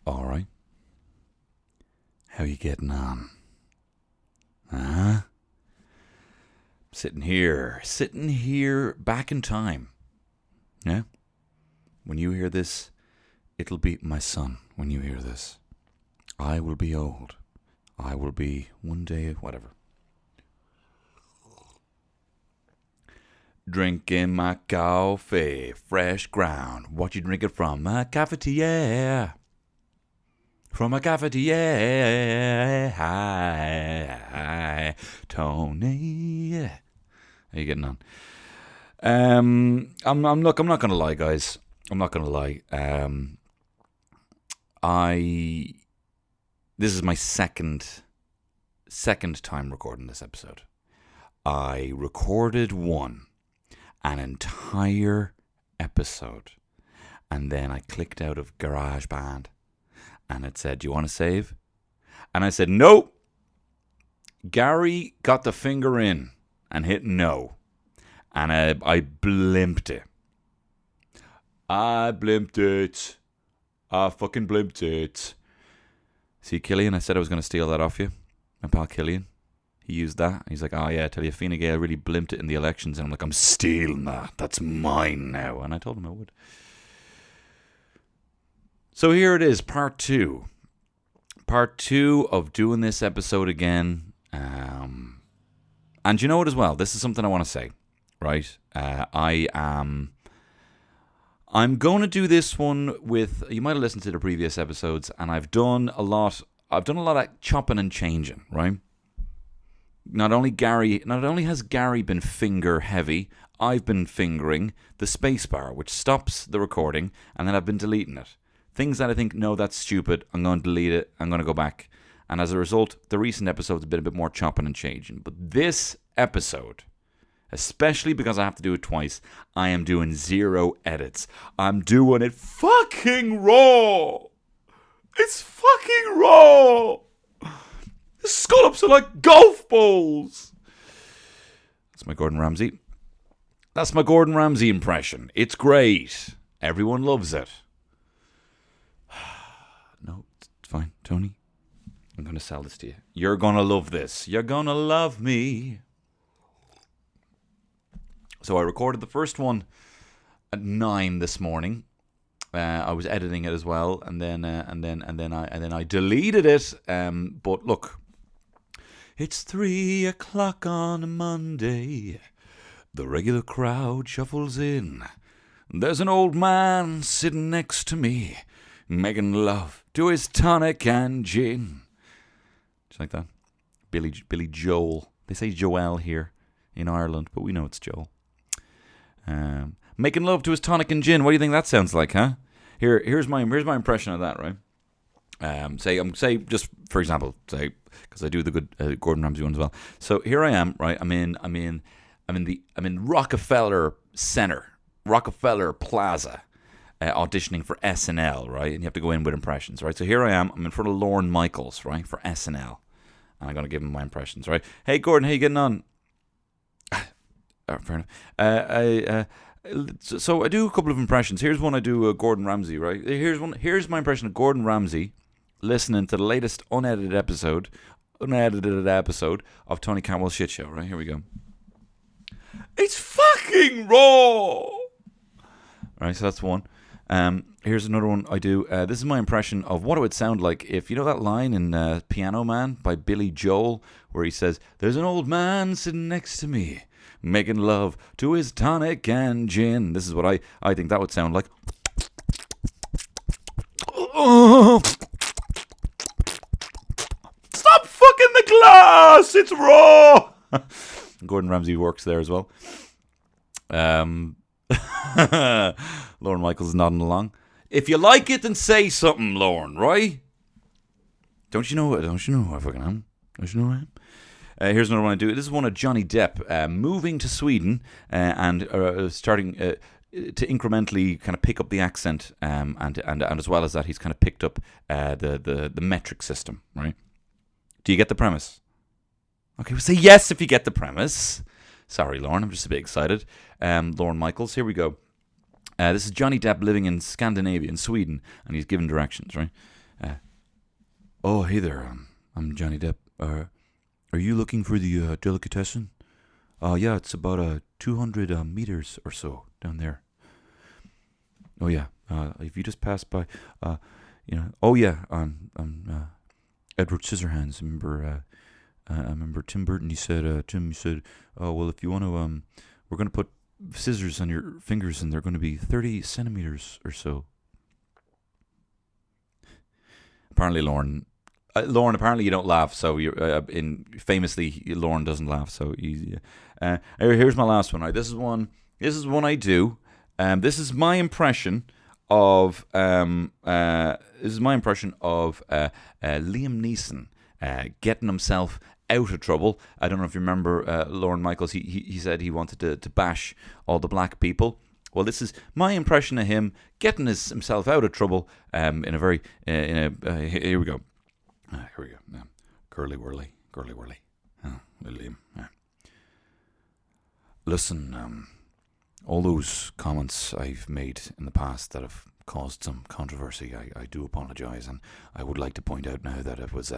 All right. How you getting on? Huh? Sitting here, back in time. Yeah? When you hear this, it'll be my son. When you hear this, I will be old. I will be one day, whatever. Drinking my coffee, fresh ground. What you drinking from? My cafetiere. From a cafetiere. Hi, Tony. How you getting on? I'm not gonna lie, guys. I'm not gonna lie. This is my second time recording this episode. I recorded an entire episode, and then I clicked out of GarageBand, and it said, "Do you want to save?" And I said, "No." Gary got the finger in and hit no, and I blimped it. I fucking blimped it. See, Killian, I said I was going to steal that off you. My pal Killian. He used that. He's like, "Oh yeah, I tell you, Fine Gael really blimped it in the elections." And I'm like, "I'm stealing that. That's mine now." And I told him I would. So here it is, part two. Part two of doing this episode again. And you know what as well? This is something I want to say, right? I'm going to do this one with, you might have listened to the previous episodes, and I've done a lot of chopping and changing, right? Not only has Gary been finger heavy, I've been fingering the spacebar, which stops the recording, and then I've been deleting it. Things that I think, no, that's stupid, I'm going to delete it, I'm going to go back. And as a result, the recent episodes have been a bit more chopping and changing. But this episode, especially because I have to do it twice, I am doing 0 edits. I'm doing it fucking raw. It's fucking raw. The scallops are like golf balls. That's my Gordon Ramsay. That's my Gordon Ramsay impression. It's great. Everyone loves it. No, it's fine, Tony. I'm going to sell this to you. You're going to love this. You're going to love me. So I recorded the first one at 9 this morning. I was editing it as well, and then I deleted it. But look, it's 3 o'clock on a Monday. The regular crowd shuffles in. There's an old man sitting next to me, making love to his tonic and gin. Just like that. Billy Joel. They say Joel here in Ireland, but we know it's Joel. Making love to his tonic and gin. What do you think that sounds like, huh? Here's my impression of that, right? Say just for example, say, because I do the good Gordon Ramsay one as well. So here I am, right? I'm in Rockefeller Center, Rockefeller Plaza, auditioning for SNL, right? And you have to go in with impressions, right? So here I am. I'm in front of Lorne Michaels, right, for SNL, and I'm going to give him my impressions, right? Hey, Gordon, how you getting on? Fair enough. So I do a couple of impressions. Here's one I do Gordon Ramsay, right? Here's my impression of Gordon Ramsay listening to the latest unedited episode of Tony Campbell's Shit Show, right? Here we go. It's fucking raw! Right, so that's one. Here's another one I do. This is my impression of what it would sound like if, you know that line in Piano Man by Billy Joel, where he says, "There's an old man sitting next to me, making love to his tonic and gin." This is what I think that would sound like. Stop fucking the glass! It's raw! Gordon Ramsay works there as well. Lorne Michaels is nodding along. If you like it, then say something, Lorne, right? Don't you know who I fucking am? Don't you know who I am? Here's another one I do. This is one of Johnny Depp moving to Sweden and starting to incrementally kind of pick up the accent, and as well as that, he's kind of picked up the metric system, right? Do you get the premise? Okay, well, say yes if you get the premise. Sorry, Lorne, I'm just a bit excited. Lorne Michaels, here we go. This is Johnny Depp living in Scandinavia, in Sweden, and he's given directions, right? Oh, hey there. I'm Johnny Depp. Are you looking for the delicatessen? Yeah, it's about 200 meters or so down there. Oh yeah. If you just pass by, Oh yeah. Edward Scissorhands. I remember Tim Burton. He said, Tim. He said, oh well, if you want to, we're gonna put scissors on your fingers, and they're going to be 30 centimeters or so. Apparently, Lauren, apparently you don't laugh. So famously, Lauren doesn't laugh. So here's my last one. Right, this is one I do. This is my impression of Liam Neeson getting himself out of trouble. I don't know if you remember Lorne Michaels. He said he wanted to bash all the black people. Well, this is my impression of him getting himself out of trouble. In a very here we go. Here we go. Curly whirly. Oh, Liam. Yeah. Listen, all those comments I've made in the past that have caused some controversy, I do apologise, and I would like to point out now that it was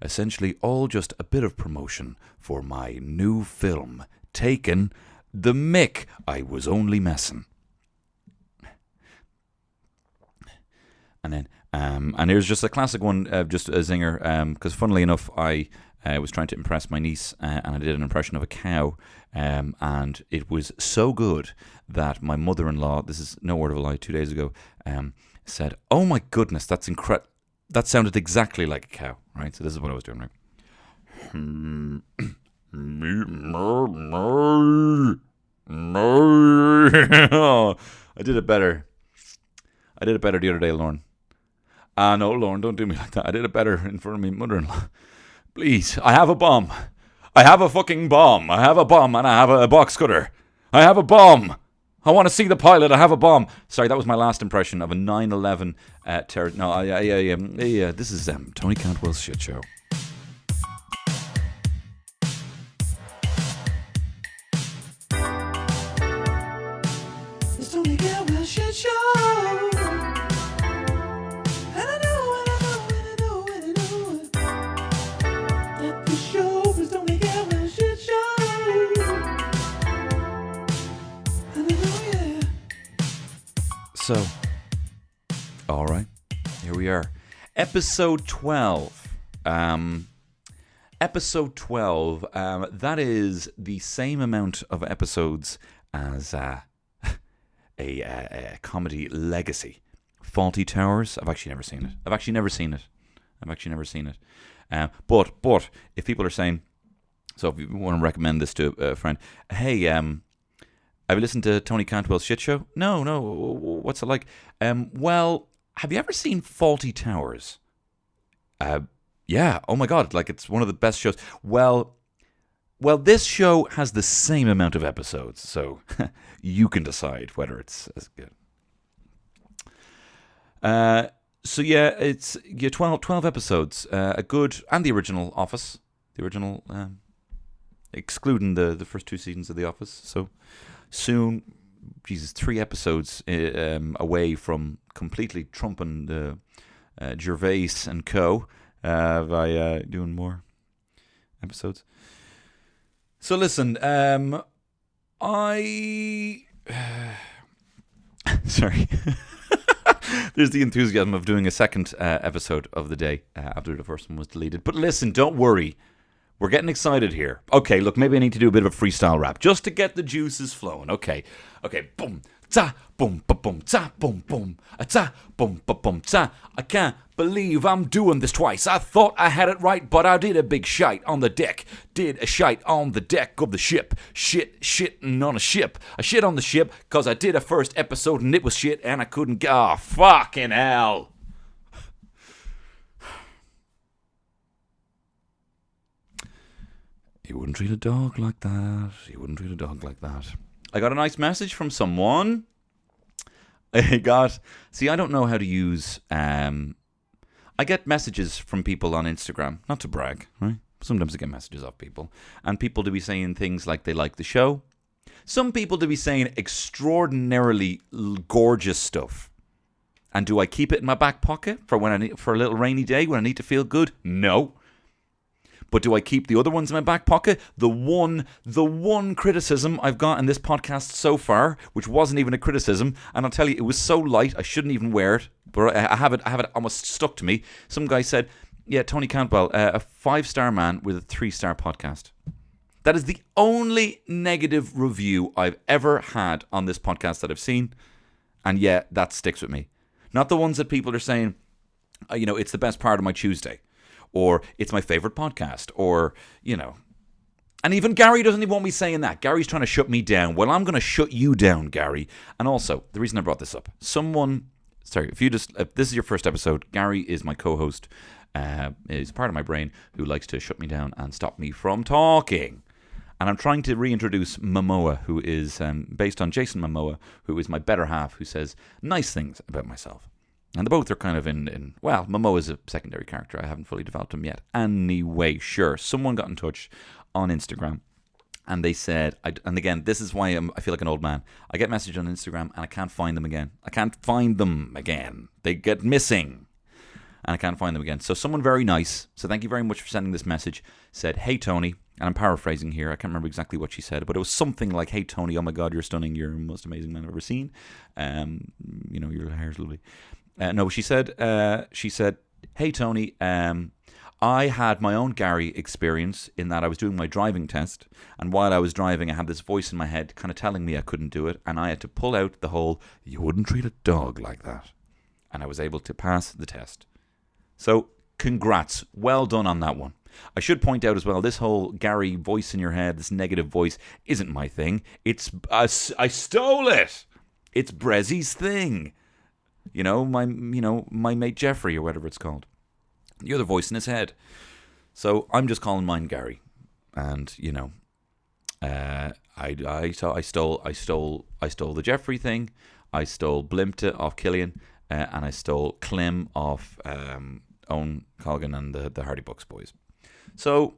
essentially all just a bit of promotion for my new film, Taken the Mick. I was only messing. And then, and here's just a classic one, just a zinger, because funnily enough, I was trying to impress my niece, and I did an impression of a cow, and it was so good that my mother-in-law, this is no word of a lie, 2 days ago, said, "Oh my goodness, that's incredible. That sounded exactly like a cow," right? So this is what I was doing, right? I did it better. The other day, Lauren. No, Lauren, don't do me like that. I did it better in front of my mother-in-law. Please, I have a bomb. I have a fucking bomb. I have a bomb, and I have a box cutter. I have a bomb. I want to see the pilot. I have a bomb. Sorry, that was my last impression of a 9/11 terror. No, yeah. This is Tony Cantwell's shit show. It's Tony Cantwell's shit show. So, all right, here we are. Episode 12. Episode 12, that is the same amount of episodes as a comedy legacy. Fawlty Towers. I've actually never seen it. But if people are saying, so if you want to recommend this to a friend, hey, have you listened to Tony Cantwell's shit show? No. What's it like? Well, have you ever seen Fawlty Towers? Yeah. Oh my God. Like, it's one of the best shows. Well, this show has the same amount of episodes, so you can decide whether it's as good. So yeah, it's 12 episodes. A good, and the original Office. Excluding the first 2 seasons of The Office. So soon, Jesus, 3 episodes away from completely trumping the Gervais and co. By doing more episodes. So listen, sorry. There's the enthusiasm of doing a second episode of the day after the first one was deleted. But listen, don't worry. We're getting excited here. Okay, look, maybe I need to do a bit of a freestyle rap just to get the juices flowing. Okay, boom, ta, boom, ba, boom, ta, boom, boom, ta, boom, ba, boom, ta. I can't believe I'm doing this twice. I thought I had it right, but I did a big shite on the deck. Did a shite on the deck of the ship. Shitting on a ship. I shit on the ship because I did a first episode and it was shit and I couldn't go. Oh, fucking hell. You wouldn't treat a dog like that. I got a nice message from someone. See, I don't know how to use, I get messages from people on Instagram, not to brag, right? Sometimes I get messages off people, and people to be saying things like they like the show. Some people to be saying extraordinarily gorgeous stuff. And do I keep it in my back pocket for for a little rainy day when I need to feel good? No. But do I keep the other ones in my back pocket? The one criticism I've got in this podcast so far, which wasn't even a criticism, and I'll tell you, it was so light I shouldn't even wear it, but I have it almost stuck to me. Some guy said, yeah, Tony Cantwell, a 5-star man with a 3-star podcast. That is the only negative review I've ever had on this podcast that I've seen, and yeah, that sticks with me. Not the ones that people are saying, it's the best part of my Tuesday, or it's my favorite podcast, or, And even Gary doesn't even want me saying that. Gary's trying to shut me down. Well, I'm going to shut you down, Gary. And also, the reason I brought this up, if this is your first episode, Gary is my co-host, is part of my brain who likes to shut me down and stop me from talking. And I'm trying to reintroduce Momoa, who is based on Jason Momoa, who is my better half, who says nice things about myself. And the both are kind of Momoa is a secondary character. I haven't fully developed him yet. Anyway, sure. Someone got in touch on Instagram and they said, and again, this is why I feel like an old man. I get messages on Instagram and I can't find them again. They get missing and I can't find them again. So someone very nice, so thank you very much for sending this message, said, hey, Tony, and I'm paraphrasing here. I can't remember exactly what she said, but it was something like, hey, Tony, oh my God, you're stunning. You're the most amazing man I've ever seen. Your hair's lovely. No, she said, hey, Tony, I had my own Gary experience in that I was doing my driving test, and while I was driving, I had this voice in my head kind of telling me I couldn't do it, and I had to pull out the whole, you wouldn't treat a dog like that. And I was able to pass the test. So, congrats. Well done on that one. I should point out as well, this whole Gary voice in your head, this negative voice, isn't my thing. I stole it. It's Brezzy's thing. My mate Jeffrey or whatever it's called. You're the voice in his head. So I'm just calling mine Gary. And, I stole the Jeffrey thing. I stole Blimpta off Killian. And I stole Clem off Owen Colgan and the Hardy Bucks boys. So,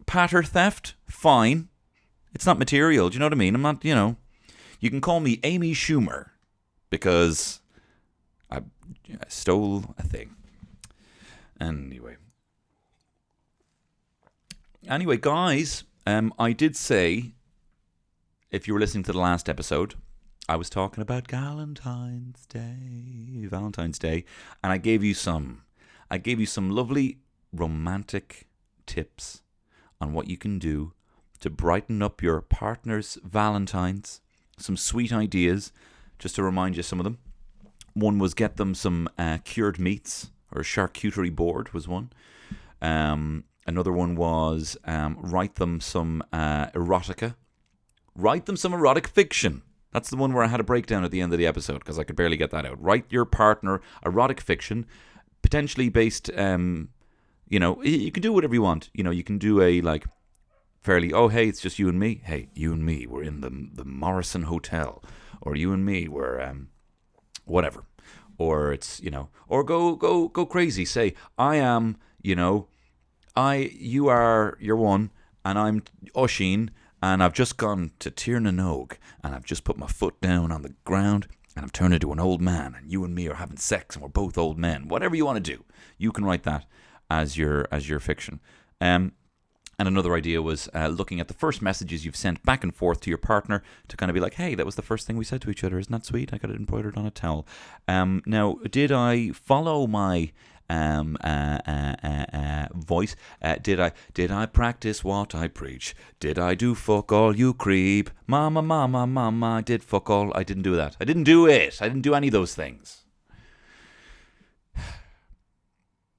patter theft, fine. It's not material. Do you know what I mean? I'm not, you can call me Amy Schumer because I stole a thing. Anyway, guys, I did say, if you were listening to the last episode, I was talking about Valentine's Day, and I gave you some lovely romantic tips on what you can do to brighten up your partner's Valentine's. Some sweet ideas, just to remind you some of them. One was get them some cured meats, or a charcuterie board was one. Another one was write them some erotica. Write them some erotic fiction. That's the one where I had a breakdown at the end of the episode because I could barely get that out. Write your partner erotic fiction, potentially based, you can do whatever you want. You can do a fairly, oh, hey, it's just you and me. Hey, you and me, we're in the Morrison Hotel. Or you and me, we're, whatever. Or it's, or go crazy. Say, I am, you are, you're one, and I'm Oisín, and I've just gone to Tir na Nog, and I've just put my foot down on the ground, and I've turned into an old man, and you and me are having sex, and we're both old men. Whatever you want to do, you can write that as your fiction. And another idea was looking at the first messages you've sent back and forth to your partner to kind of be like, hey, that was the first thing we said to each other. Isn't that sweet? I got it embroidered on a towel. Now, did I follow my voice? Did I practice what I preach? Did I do fuck all, you creep? Mama, mama, mama, I did fuck all. I didn't do that. I didn't do it. I didn't do any of those things.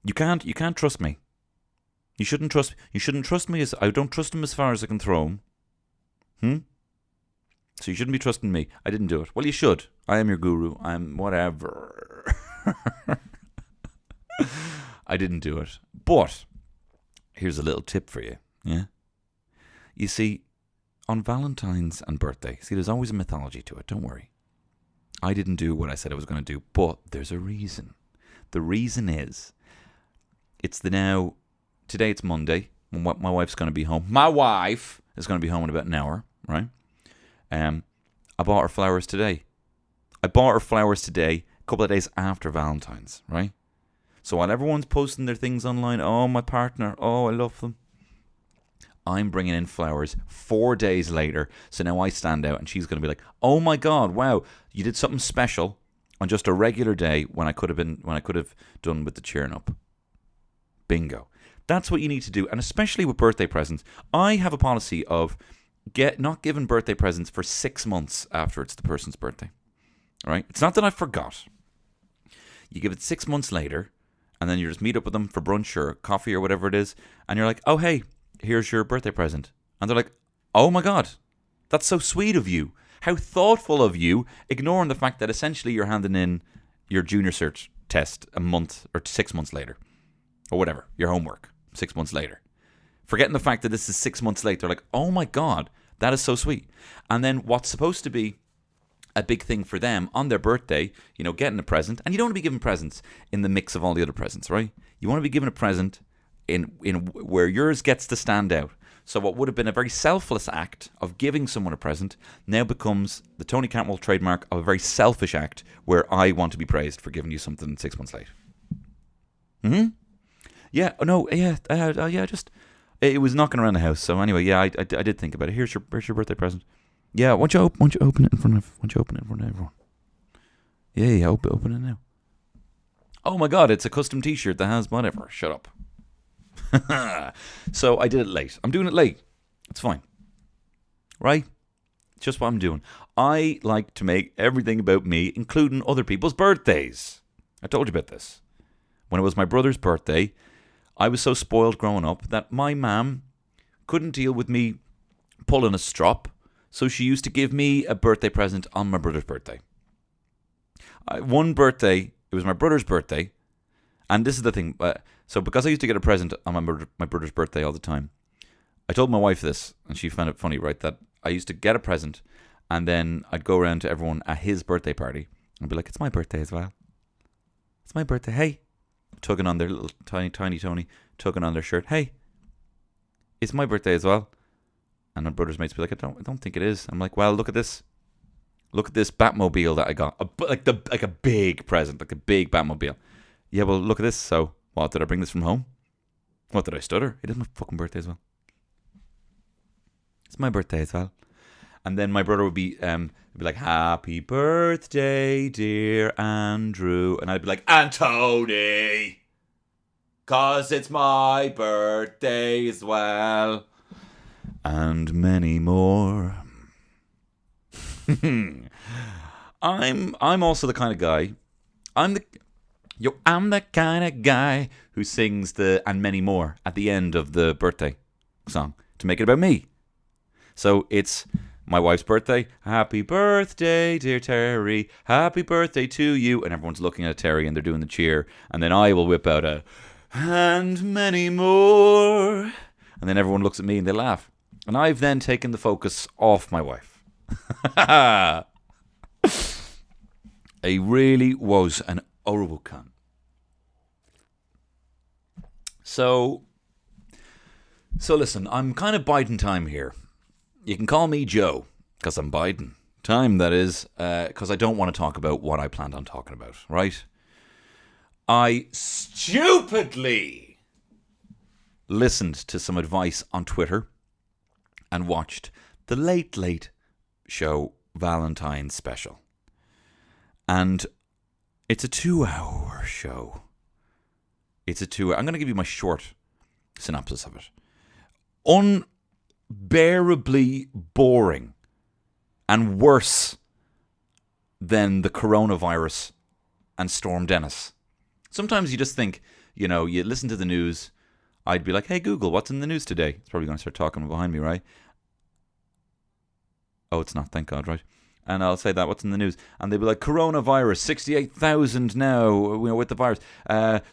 You can't trust me. You shouldn't trust me as I don't trust him as far as I can throw him. So you shouldn't be trusting me. I didn't do it. Well, you should. I am your guru. I'm whatever. I didn't do it. But here's a little tip for you. Yeah. You see, on Valentine's and birthday, there's always a mythology to it. Don't worry. I didn't do what I said I was going to do, but there's a reason. The reason is, today it's Monday. My wife's going to be home. My wife is going to be home in about an hour, right? I bought her flowers today. a couple of days after Valentine's, right? So while everyone's posting their things online, oh, my partner, oh, I love them, I'm bringing in flowers 4 days later. So now I stand out and she's going to be like, oh my God, wow, you did something special on just a regular day when I could have done with the cheering up. Bingo. That's what you need to do. And especially with birthday presents, I have a policy of not giving birthday presents for 6 months after it's the person's birthday. All right? It's not that I forgot. You give it 6 months later, and then you just meet up with them for brunch or coffee or whatever it is, and you're like, oh, hey, here's your birthday present. And they're like, oh my God, that's so sweet of you. How thoughtful of you, ignoring the fact that essentially you're handing in your junior cert test a month or 6 months later. Or whatever, your homework, 6 months later. Forgetting the fact that this is 6 months late, they're like, oh my God, that is so sweet. And then what's supposed to be a big thing for them on their birthday, getting a present. And you don't want to be giving presents in the mix of all the other presents, right? You want to be given a present in where yours gets to stand out. So what would have been a very selfless act of giving someone a present now becomes the Tony Cantwell trademark of a very selfish act where I want to be praised for giving you something 6 months late. Yeah, no, yeah, just it was knocking around the house. So anyway, yeah, I did think about it. Here's your birthday present. Yeah, why don't you open it in front of everyone? Yeah, open it now. Oh my God, it's a custom T-shirt that has whatever. Shut up. So I did it late. I'm doing it late. It's fine. Right? It's just what I'm doing. I like to make everything about me, including other people's birthdays. I told you about this. When it was my brother's birthday, I was so spoiled growing up that my mum couldn't deal with me pulling a strop, so she used to give me a birthday present on my brother's birthday. One birthday, it was my brother's birthday, and this is the thing. So because I used to get a present on my brother's birthday all the time, I told my wife this, and she found it funny, right, that I used to get a present, and then I'd go around to everyone at his birthday party, and be like, it's my birthday as well. It's my birthday, hey. Tugging on their little tiny Tony, tugging on their shirt. Hey, it's my birthday as well. And my brother's mates be like, I don't think it is. I'm like, well, look at this. Look at this Batmobile that I got. Like a big present, like a big Batmobile. Yeah, well, look at this. So, what, did I bring this from home? What, did I stutter? It is my fucking birthday as well. It's my birthday as well. And then my brother would be like, happy birthday, dear Andrew. And I'd be like, and Tony, 'cause it's my birthday as well. And many more. I'm also the kind of guy, I'm the kind of guy who sings the and many more at the end of the birthday song to make it about me. So it's my wife's birthday. Happy birthday, dear Terry. Happy birthday to you. And everyone's looking at Terry and they're doing the cheer. And then I will whip out a and many more. And then everyone looks at me and they laugh. And I've then taken the focus off my wife. He really was an horrible cunt. So listen, I'm kind of biding time here. You can call me Joe, because I'm biding time, that is, because I don't want to talk about what I planned on talking about, right? I stupidly listened to some advice on Twitter and watched the Late Late Show Valentine's special. And it's a 2-hour show. I'm going to give you my short synopsis of it. Unbearably boring and worse than the coronavirus and Storm Dennis. Sometimes you just think, you listen to the news. I'd be like, hey, Google, what's in the news today? It's probably going to start talking behind me, right? Oh, it's not, thank God, right? And I'll say that, what's in the news? And they'd be like, coronavirus, 68,000 now, with the virus.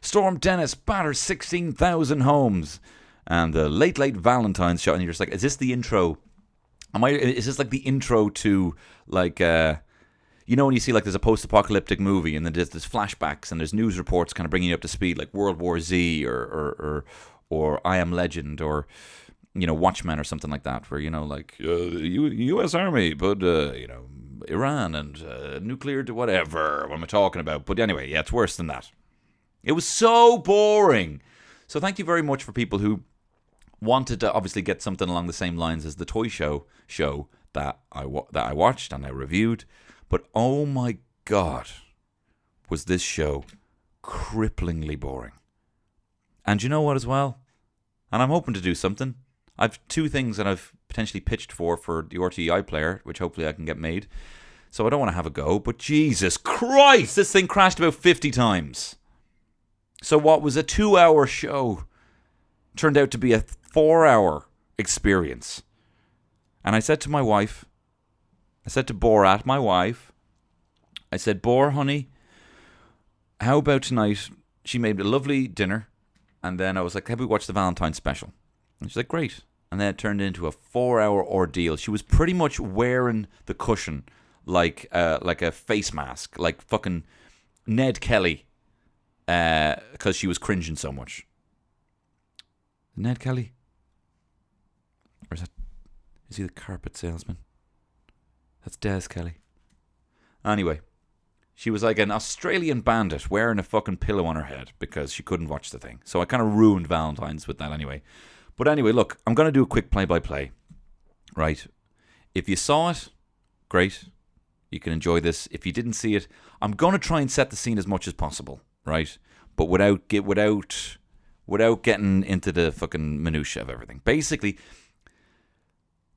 Storm Dennis batters 16,000 homes. And the Late Late Valentine's show. And you're just like, is this the intro? Is this like the intro to, like, when you see, like, there's a post-apocalyptic movie and then there's flashbacks and there's news reports kind of bringing you up to speed, like World War Z or I Am Legend or, Watchmen or something like that, where, the U.S. Army put, Iran and nuclear to whatever. What am I talking about? But anyway, yeah, it's worse than that. It was so boring. So thank you very much for people who wanted to obviously get something along the same lines as the toy show that I watched and I reviewed. But oh my God, was this show cripplingly boring. And you know what as well? And I'm hoping to do something. I've 2 things that I've potentially pitched for the RTE iPlayer, which hopefully I can get made. So I don't want to have a go, but Jesus Christ, this thing crashed about 50 times. So what was a 2-hour show turned out to be a 4-hour experience. And I said to my wife, I said to Borat, my wife, I said, Bor, honey, how about tonight? She made a lovely dinner. And then I was like, how about we watch the Valentine's special? And she's like, great. And then it turned into a 4-hour ordeal. She was pretty much wearing the cushion like a face mask, like fucking Ned Kelly, because she was cringing so much. Ned Kelly? Or is he the carpet salesman? That's Des Kelly. Anyway, she was like an Australian bandit wearing a fucking pillow on her head because she couldn't watch the thing. So I kind of ruined Valentine's with that anyway. But anyway, look, I'm going to do a quick play-by-play. Right? If you saw it, great. You can enjoy this. If you didn't see it, I'm going to try and set the scene as much as possible. Right? But without getting into the fucking minutiae of everything. Basically,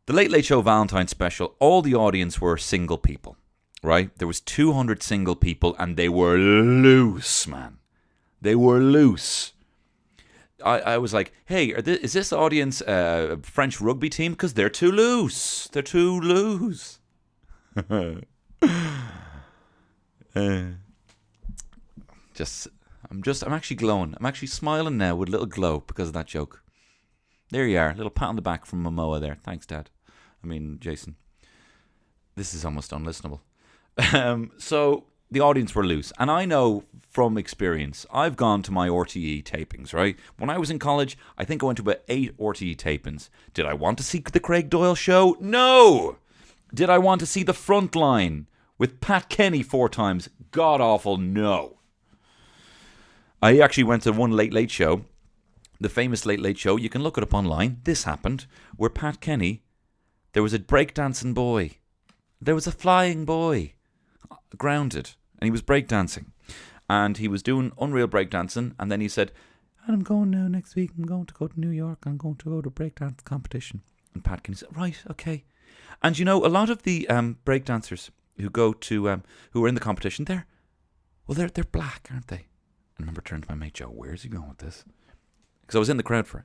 the Late Late Show Valentine's special, all the audience were single people. Right? There was 200 single people and they were loose, man. They were loose. I was like, hey, is this audience a French rugby team? Because they're too loose. They're too loose. I'm actually glowing. I'm actually smiling now with a little glow because of that joke. There you are. A little pat on the back from Momoa there. Thanks, Dad. Jason. This is almost unlistenable. So the audience were loose. And I know from experience, I've gone to my RTE tapings, right? When I was in college, I think I went to about 8 RTE tapings. Did I want to see the Craig Doyle show? No! Did I want to see the Frontline with Pat Kenny 4 times? God awful, no. I actually went to one Late Late Show, the famous Late Late Show. You can look it up online. This happened, where Pat Kenny, there was a breakdancing boy. There was a flying boy, grounded, and he was breakdancing. And he was doing unreal breakdancing, and then he said, and I'm going now next week, I'm going to go to New York, I'm going to go to a breakdance competition. And Pat Kenny said, right, okay. And you know, a lot of the breakdancers who go to, who are in the competition, they're black, aren't they? I remember turning to my mate, Joe, where's he going with this? Because I was in the crowd for it.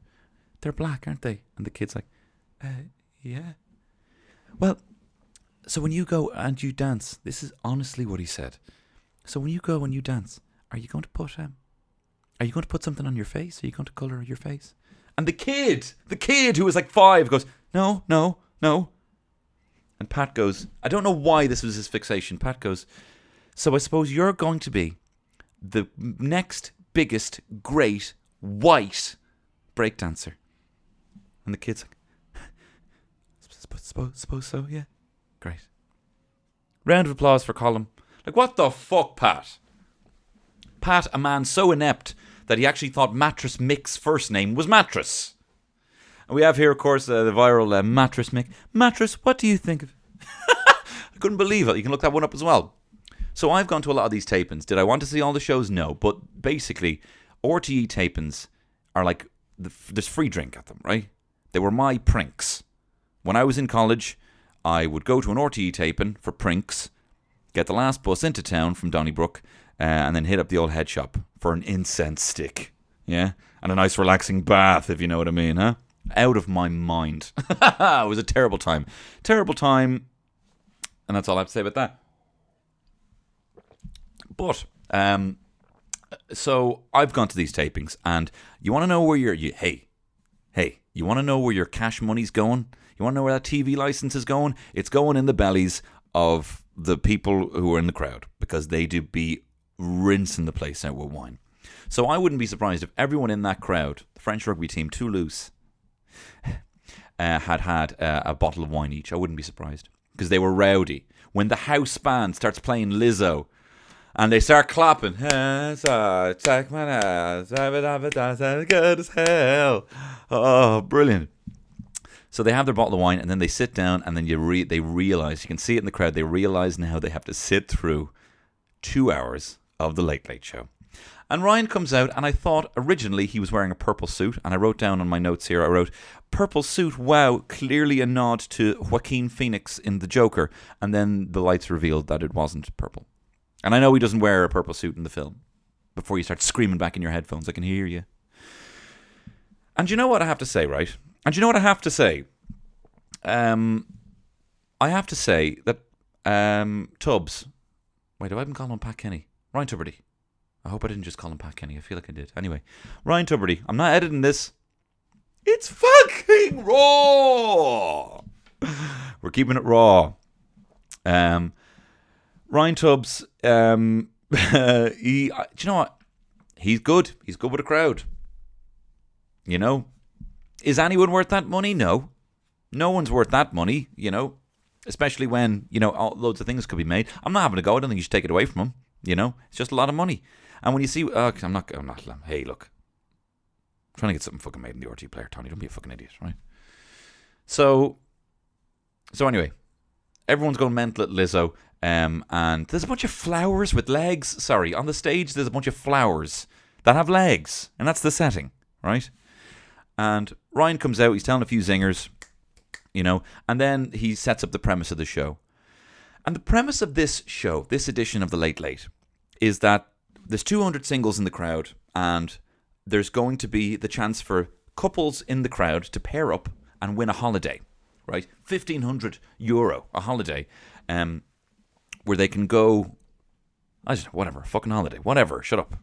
They're black, aren't they? And the kid's like, yeah. Well, so when you go and you dance, this is honestly what he said. So when you go and you dance, are you going to put something on your face? Are you going to colour your face? And the kid who was like 5 goes, no. And Pat goes, I don't know why this was his fixation. Pat goes, so I suppose you're going to be the next biggest great white breakdancer. And the kid's like, suppose so, yeah. Great. Round of applause for Colin. Like, what the fuck, Pat? Pat, a man so inept that he actually thought Mattress Mick's first name was Mattress. And we have here, of course, the viral Mattress Mick. Mattress, what do you think of it? I couldn't believe it. You can look that one up as well. So I've gone to a lot of these tapings. Did I want to see all the shows? No. But basically, RTE tapings are like, there's free drink at them, right? They were my prinks. When I was in college, I would go to an RTE taping for prinks, get the last bus into town from Donnybrook, and then hit up the old head shop for an incense stick. Yeah? And a nice relaxing bath, if you know what I mean, huh? Out of my mind. It was a terrible time. Terrible time. And that's all I have to say about that. But, so I've gone to these tapings, and you want to know where you want to know where your cash money's going? You want to know where that TV license is going? It's going in the bellies of the people who are in the crowd, because they do be rinsing the place out with wine. So I wouldn't be surprised if everyone in that crowd, the French rugby team, Toulouse, had a bottle of wine each. I wouldn't be surprised, because they were rowdy. when the house band starts playing Lizzo. And they start clapping. Check my ass. Good as hell. Oh, brilliant. So they have their bottle of wine, and then they sit down, and then they realize, you can see it in the crowd, they realize now they have to sit through 2 hours of the Late Late Show. And Ryan comes out, and I thought originally he was wearing a purple suit, and I wrote down on my notes here, I wrote, purple suit, wow, clearly a nod to Joaquin Phoenix in The Joker. And then the lights revealed that it wasn't purple. And I know he doesn't wear a purple suit in the film. Before you start screaming back in your headphones, I can hear you. And you know what I have to say, right? And you know what I have to say? I have to say that Tubbs... Wait, have I been calling him Pat Kenny? Ryan Tuberty. I hope I didn't just call him Pat Kenny. I feel like I did. Anyway, Ryan Tuberty. I'm not editing this. It's fucking raw! We're keeping it raw. Ryan Tubbs, do you know what? He's good. He's good with a crowd. You know? Is anyone worth that money? No. No one's worth that money, you know? Especially when, you know, loads of things could be made. I'm not having a go. I don't think you should take it away from him, you know? It's just a lot of money. And when you see... I'm not... Hey, look. I'm trying to get something fucking made in the RT player, Tony. Don't be a fucking idiot, right? So anyway, everyone's going mental at Lizzo. And there's a bunch of flowers with legs. Sorry, on the stage there's a bunch of flowers that have legs. And that's the setting, right? And Ryan comes out, he's telling a few zingers, you know, and then he sets up the premise of the show. And the premise of this show, this edition of The Late Late, is that there's 200 singles in the crowd, and there's going to be the chance for couples in the crowd to pair up and win a holiday, right? €1,500, a holiday, where they can go, I don't know, whatever, fucking holiday, whatever, shut up.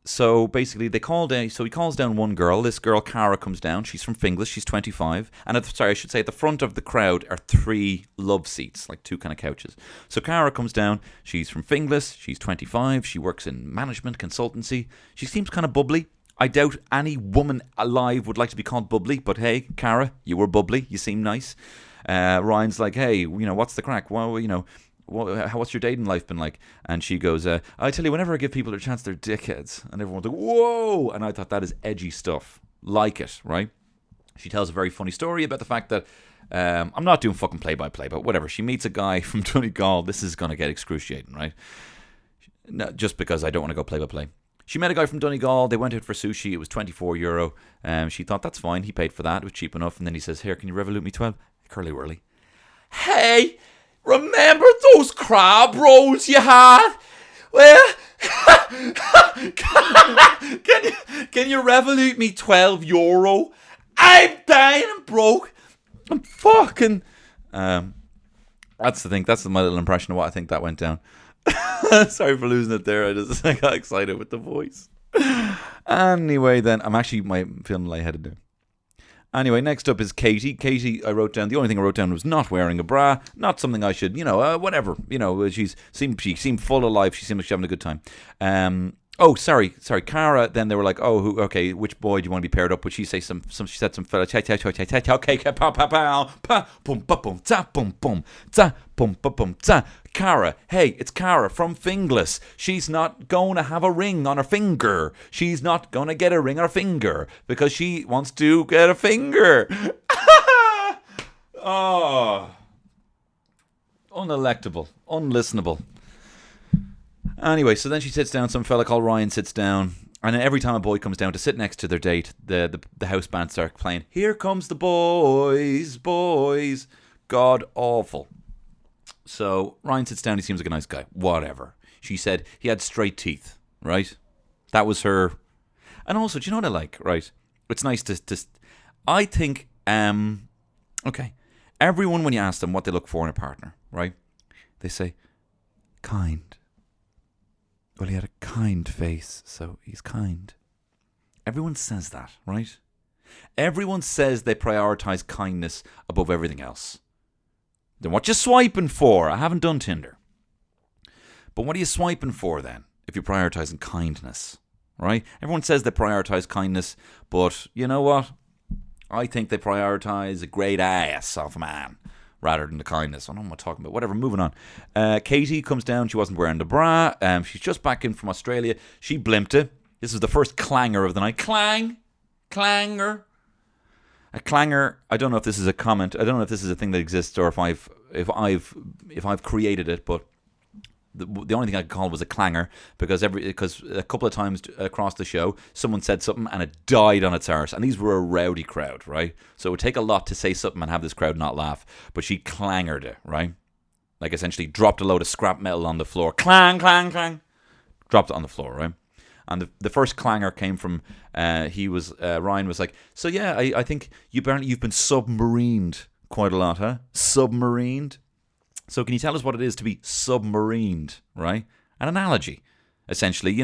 So basically he calls down one girl. This girl, Cara, comes down. She's from Finglas, she's 25. And at the front of the crowd are 3 love seats, like 2 kind of couches. So Cara comes down, she's from Finglas, she's 25, she works in management consultancy. She seems kind of bubbly. I doubt any woman alive would like to be called bubbly, but hey, Cara, you were bubbly, you seem nice. Ryan's like, hey, you know, what's the crack? Well, you know, what's your dating life been like? And she goes, I tell you, whenever I give people a chance, they're dickheads. And everyone's like, whoa! And I thought, that is edgy stuff. Like it, right? She tells a very funny story about the fact that, I'm not doing fucking play-by-play, but whatever. She meets a guy from Donegal. This is going to get excruciating, right? No, just because I don't want to go play-by-play. She met a guy from Donegal. They went out for sushi. It was €24. She thought, that's fine. He paid for that. It was cheap enough. And then he says, here, can you Revolut me 12? Curly whirly. Hey, remember those crab rolls you had? Well, can you Revolut me €12? I'm dying and broke. I'm fucking... that's the thing. That's my little impression of what I think that went down. Sorry for losing it there. I just got excited with the voice. Anyway, then, I'm actually feeling lightheaded now. Anyway, next up is Katie. Katie, I wrote down, the only thing I wrote down was not wearing a bra. Not something I should, whatever. You know, she seemed full of life. She seemed like she's having a good time. Sorry, Cara. Then they were like, okay, which boy do you want to be paired up with? She said some fella. Okay, Cara, hey, it's Cara from Finglas. She's not going to have a ring on her finger. She's not going to get a ring on her finger because she wants to get a finger. Oh, unelectable, unlistenable. Anyway, so then she sits down. Some fella called Ryan sits down. And then every time a boy comes down to sit next to their date, the house band start playing, Here Comes the Boys. God awful. So Ryan sits down. He seems like a nice guy. Whatever. She said he had straight teeth, right? That was her. And also, do you know what I like, right? It's nice to I think, okay. Everyone, when you ask them what they look for in a partner, right? They say, kind. Well, he had a kind face, so he's kind. Everyone says that, right? Everyone says they prioritize kindness above everything else. Then what you swiping for? I haven't done Tinder. But what are you swiping for then, if you're prioritizing kindness, right? Everyone says they prioritize kindness, but you know what? I think they prioritize a great ass off a man, rather than the kindness. I don't know what I'm talking about. Whatever, moving on. Katie comes down. She wasn't wearing the bra. She's just back in from Australia. She blimped it. This is the first clanger of the night. Clanger. A clanger. I don't know if this is a comment. I don't know if this is a thing that exists or if I've created it, but the only thing I could call it was a clanger because a couple of times across the show someone said something and it died on its arse, and these were a rowdy crowd, right? So it would take a lot to say something and have this crowd not laugh, but she clangered it, right? Like essentially dropped a load of scrap metal on the floor, clang, dropped it on the floor, right? And the first clanger came from Ryan was like, so yeah, I think you've been submarined quite a lot, huh? Submarined. So can you tell us what it is to be submarined, right? An analogy, essentially,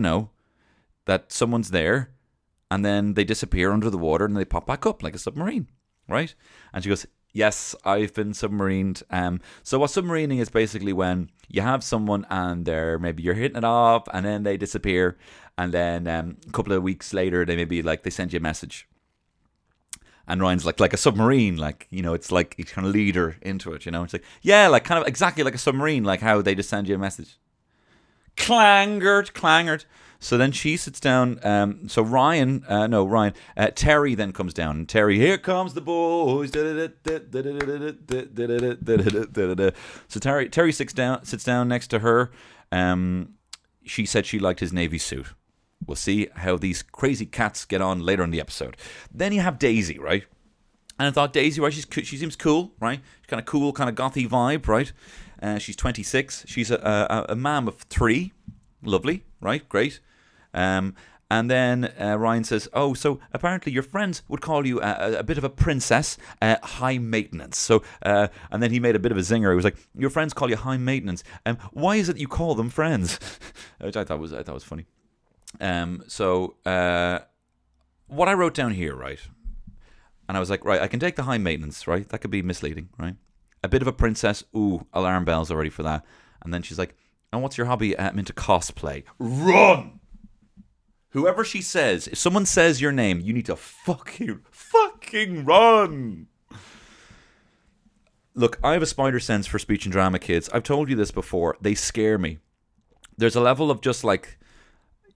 that someone's there and then they disappear under the water and they pop back up like a submarine, right? And she goes, yes, I've been submarined. So what submarining is basically when you have someone and maybe you're hitting it off and then they disappear, and then a couple of weeks later they send you a message. And Ryan's like a submarine, it's like you kind of lead her into it, It's like, yeah, like kind of exactly like a submarine, like how they just send you a message. Clangered. So then she sits down. Terry then comes down. And Terry, here comes the boys. So Terry sits down next to her. She said she liked his navy suit. We'll see how these crazy cats get on later in the episode. Then you have Daisy, right? And I thought Daisy, right? She seems cool, right? She's kind of cool, kind of gothy vibe, right? She's 26. She's a mom of 3. Lovely, right? Great. And then Ryan says, oh, so apparently your friends would call you a bit of a princess, high maintenance. So, and then he made a bit of a zinger. He was like, your friends call you high maintenance. Why is it you call them friends? Which I thought was funny. What I wrote down here, right? And I was like, right, I can take the high maintenance, right? That could be misleading, right? A bit of a princess. Ooh, alarm bells already for that. And then she's like, and what's your hobby? I'm into cosplay. Run! Whoever she says, if someone says your name, you need to fucking run. Look, I have a spider sense for speech and drama kids. I've told you this before. They scare me. There's a level of just like,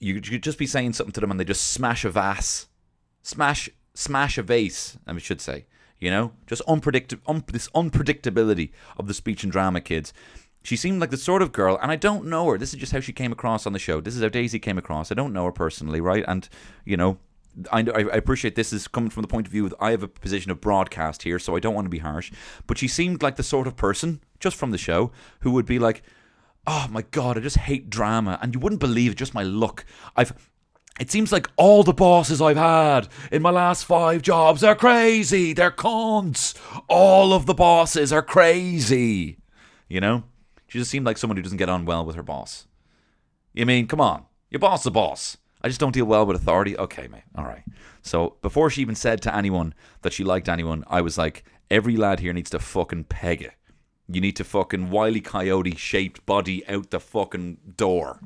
you could just be saying something to them and they just smash a vase. Smash a vase, I should say. Just this unpredictability of the speech and drama kids. She seemed like the sort of girl, and I don't know her. This is just how she came across on the show. This is how Daisy came across. I don't know her personally, right? And, I appreciate this is coming from the point of view that I have a position of broadcast here, so I don't want to be harsh. But she seemed like the sort of person, just from the show, who would be like, oh my God, I just hate drama. And you wouldn't believe it, just my luck. It seems like all the bosses I've had in my last 5 jobs are crazy. They're cunts. All of the bosses are crazy. She just seemed like someone who doesn't get on well with her boss. Come on. Your boss is a boss. I just don't deal well with authority. Okay, mate. All right. So before she even said to anyone that she liked anyone, I was like, every lad here needs to fucking peg it. You need to fucking Wile E. Coyote shaped body out the fucking door.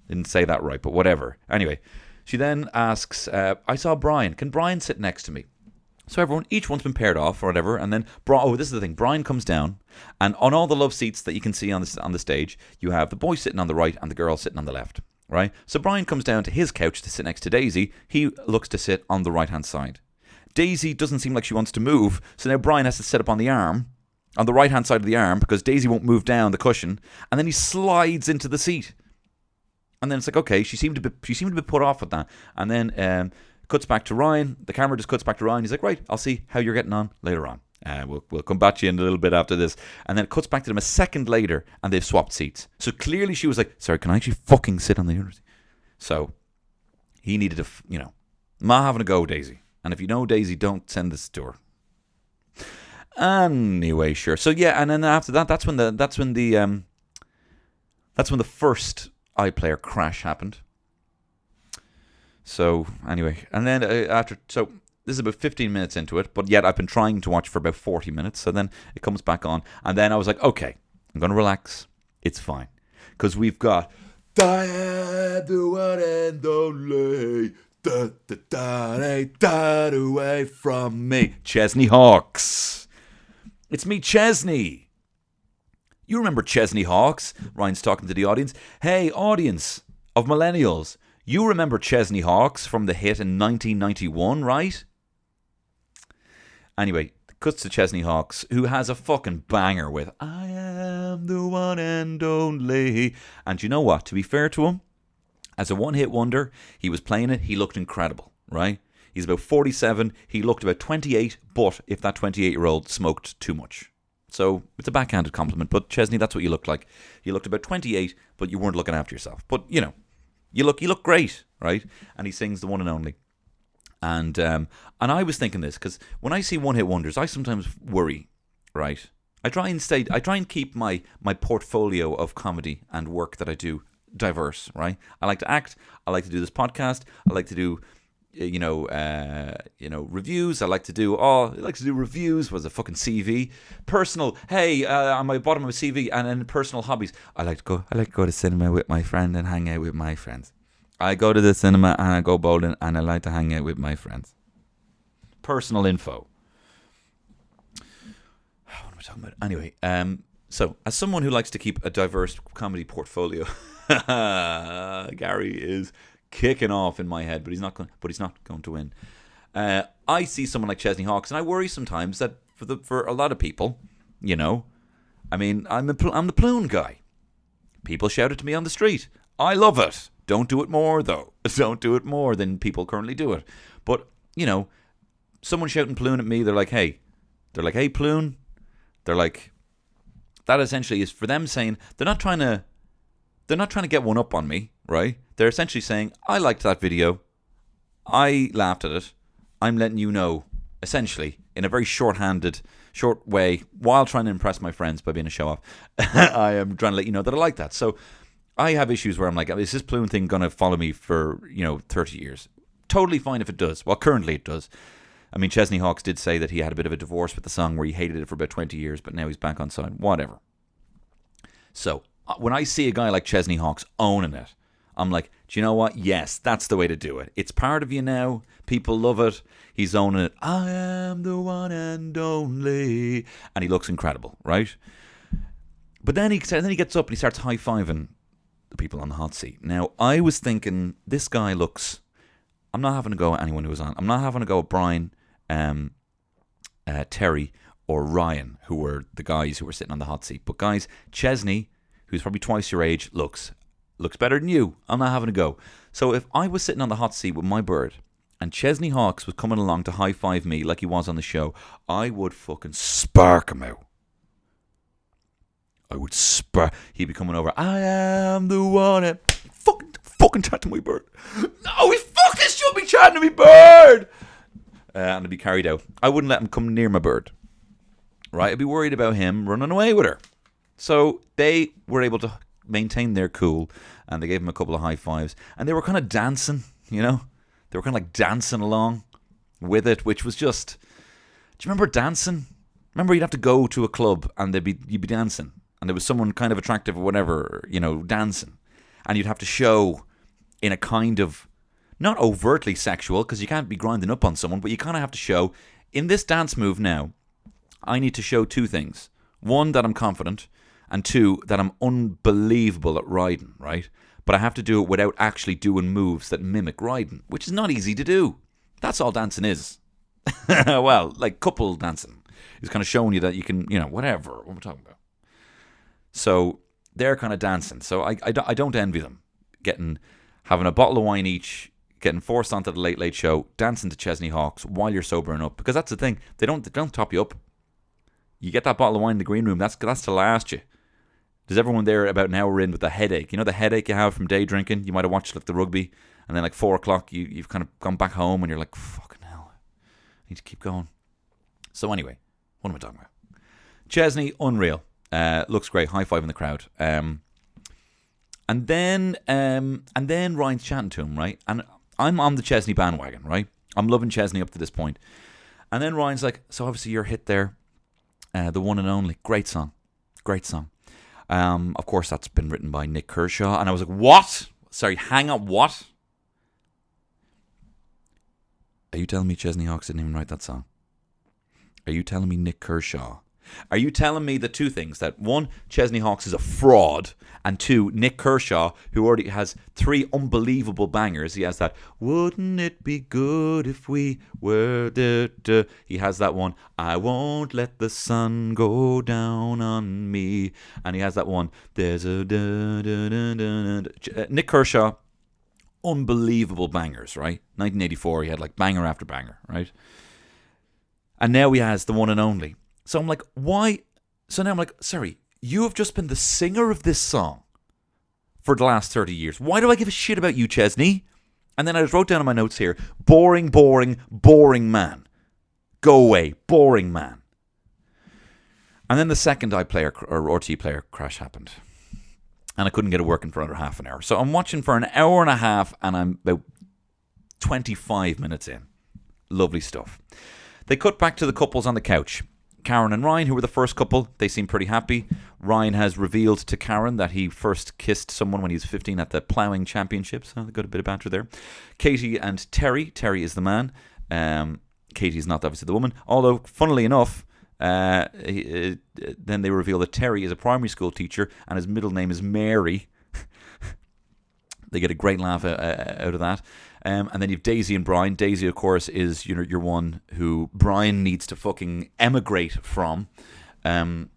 Didn't say that right, but whatever. Anyway, she then asks, I saw Brian. Can Brian sit next to me? So each one's been paired off or whatever, and then, this is the thing, Brian comes down, and on all the love seats that you can see on the stage, you have the boy sitting on the right and the girl sitting on the left, right? So Brian comes down to his couch to sit next to Daisy. He looks to sit on the right-hand side. Daisy doesn't seem like she wants to move, so now Brian has to sit up on the right-hand side of the arm, because Daisy won't move down the cushion, and then he slides into the seat. And then it's like, okay, she seemed to be put off with that. And then cuts back to Ryan. The camera just cuts back to Ryan. He's like, right, I'll see how you're getting on later on. We'll come back to you in a little bit after this. And then it cuts back to them a second later, and they've swapped seats. So clearly she was like, sorry, can I actually fucking sit on the other seat? So he needed to, not having a go, Daisy. And if you know Daisy, don't send this to her. Anyway, sure. So yeah, and then after that, that's when the first iPlayer crash happened. So anyway, and then this is about 15 minutes into it, but yet I've been trying to watch for about 40 minutes. So then it comes back on, and then I was like, okay, I'm gonna relax. It's fine, because we've got Diane, the one and only, da away from me, Chesney Hawks. It's me, Chesney. You remember Chesney Hawkes? Ryan's talking to the audience. Hey, audience of millennials. You remember Chesney Hawkes from the hit in 1991, right? Anyway, cuts to Chesney Hawkes, who has a fucking banger with I am the one and only. And you know what? To be fair to him, as a one-hit wonder, he was playing it, he looked incredible, right? He's about 47, he looked about 28, but if that 28-year-old smoked too much. So it's a backhanded compliment, but Chesney, that's what you looked like. You looked about 28, but you weren't looking after yourself. But, you know, you look great, right? And he sings the one and only. And I was thinking this, because when I see one-hit wonders, I sometimes worry, right? I try and keep my portfolio of comedy and work that I do diverse, right? I like to act, I like to do this podcast, I like to do reviews. I like to do reviews. Was a fucking CV, personal. Hey, on my bottom of my CV, and then personal hobbies. I like to go to cinema with my friend and hang out with my friends. I go to the cinema and I go bowling and I like to hang out with my friends. Personal info. What am I talking about? Anyway, so as someone who likes to keep a diverse comedy portfolio, Gary is kicking off in my head, but he's not going to win. I see someone like Chesney Hawkes, and I worry sometimes that for a lot of people, you know, I mean, I'm the Plune guy. People shout it to me on the street. I love it. Don't do it more, though. Don't do it more than people currently do it. But, you know, someone shouting Plune at me, they're like, hey, Plune. They're like, that essentially is for them saying, they're not trying to get one up on me, right? They're essentially saying, I liked that video. I laughed at it. I'm letting you know, essentially, in a very short way, while trying to impress my friends by being a show-off, I am trying to let you know that I like that. So I have issues where I'm like, is this Plume thing going to follow me for, 30 years? Totally fine if it does. Well, currently it does. I mean, Chesney Hawkes did say that he had a bit of a divorce with the song where he hated it for about 20 years, but now he's back on side. Whatever. So when I see a guy like Chesney Hawkes owning it, I'm like, do you know what? Yes, that's the way to do it. It's part of you now. People love it. He's owning it. I am the one and only. And he looks incredible, right? But then he gets up and he starts high-fiving the people on the hot seat. Now, I was thinking, this guy looks... I'm not having to go at anyone who was on. I'm not having to go at Brian, Terry, or Ryan, who were the guys who were sitting on the hot seat. But guys, Chesney, who's probably twice your age, looks better than you. I'm not having to go. So if I was sitting on the hot seat with my bird and Chesney Hawkes was coming along to high-five me like he was on the show, I would fucking spark him out. He'd be coming over. I am the one and... Fucking chat to my bird. No, he fucking should be chatting to me bird. And I'd be carried out. I wouldn't let him come near my bird. Right? I'd be worried about him running away with her. So they were able to maintain their cool, and they gave him a couple of high fives, and they were kind of dancing, They were kind of like dancing along with it, which was just... Do you remember dancing? Remember you'd have to go to a club and you'd be dancing, and there was someone kind of attractive or whatever, dancing, and you'd have to show in a kind of, not overtly sexual, because you can't be grinding up on someone, but you kind of have to show, in this dance move now, I need to show two things. One, that I'm confident, and two, that I'm unbelievable at riding, right? But I have to do it without actually doing moves that mimic riding, which is not easy to do. That's all dancing is. Well, like couple dancing is kind of showing you that you can, whatever, what we're talking about. So they're kind of dancing. So I don't envy them having a bottle of wine each, getting forced onto the Late Late Show, dancing to Chesney Hawkes while you're sobering up. Because that's the thing, they don't top you up. You get that bottle of wine in the green room, that's to last you. There's everyone there about an hour in with the headache. You know the headache you have from day drinking? You might have watched the rugby, and then 4 o'clock you've kind of gone back home and you're like, fucking hell, I need to keep going. So anyway, what am I talking about? Chesney, unreal. Looks great, high-fiving the crowd. And then Ryan's chatting to him, right? And I'm on the Chesney bandwagon, right? I'm loving Chesney up to this point. And then Ryan's like, so obviously your hit there, the one and only, great song. Of course, that's been written by Nick Kershaw. And I was like, what? Sorry, hang on, what? Are you telling me Chesney Hawkes didn't even write that song? Are you telling me Nick Kershaw Are you telling me the two things? That one, Chesney Hawkes is a fraud, and two, Nick Kershaw, who already has 3 unbelievable bangers. He has that, wouldn't it be good if we were the... He has that one, I won't let the sun go down on me. And he has that one, there's a... Nick Kershaw, unbelievable bangers, right? 1984, he had like banger after banger, right? And now he has the one and only. So I'm like, why? So now I'm like, sorry, you have just been the singer of this song for the last 30 years. Why do I give a shit about you, Chesney? And then I just wrote down in my notes here, boring, boring, boring man. Go away, boring man. And then the second iPlayer or RT player crash happened. And I couldn't get it working for another half an hour. So I'm watching for an hour and a half, and I'm about 25 minutes in. Lovely stuff. They cut back to the couples on the couch. Karen and Ryan, who were the first couple, they seem pretty happy. Ryan has revealed to Karen that he first kissed someone when he was 15 at the ploughing championships. So they got a bit of banter there. Katie and Terry. Terry is the man. Katie is not obviously the woman. Although, funnily enough, then they reveal that Terry is a primary school teacher and his middle name is Mary. They get a great laugh out of that. And then you've Daisy and Brian. Daisy, of course, is your one who Brian needs to fucking emigrate from. And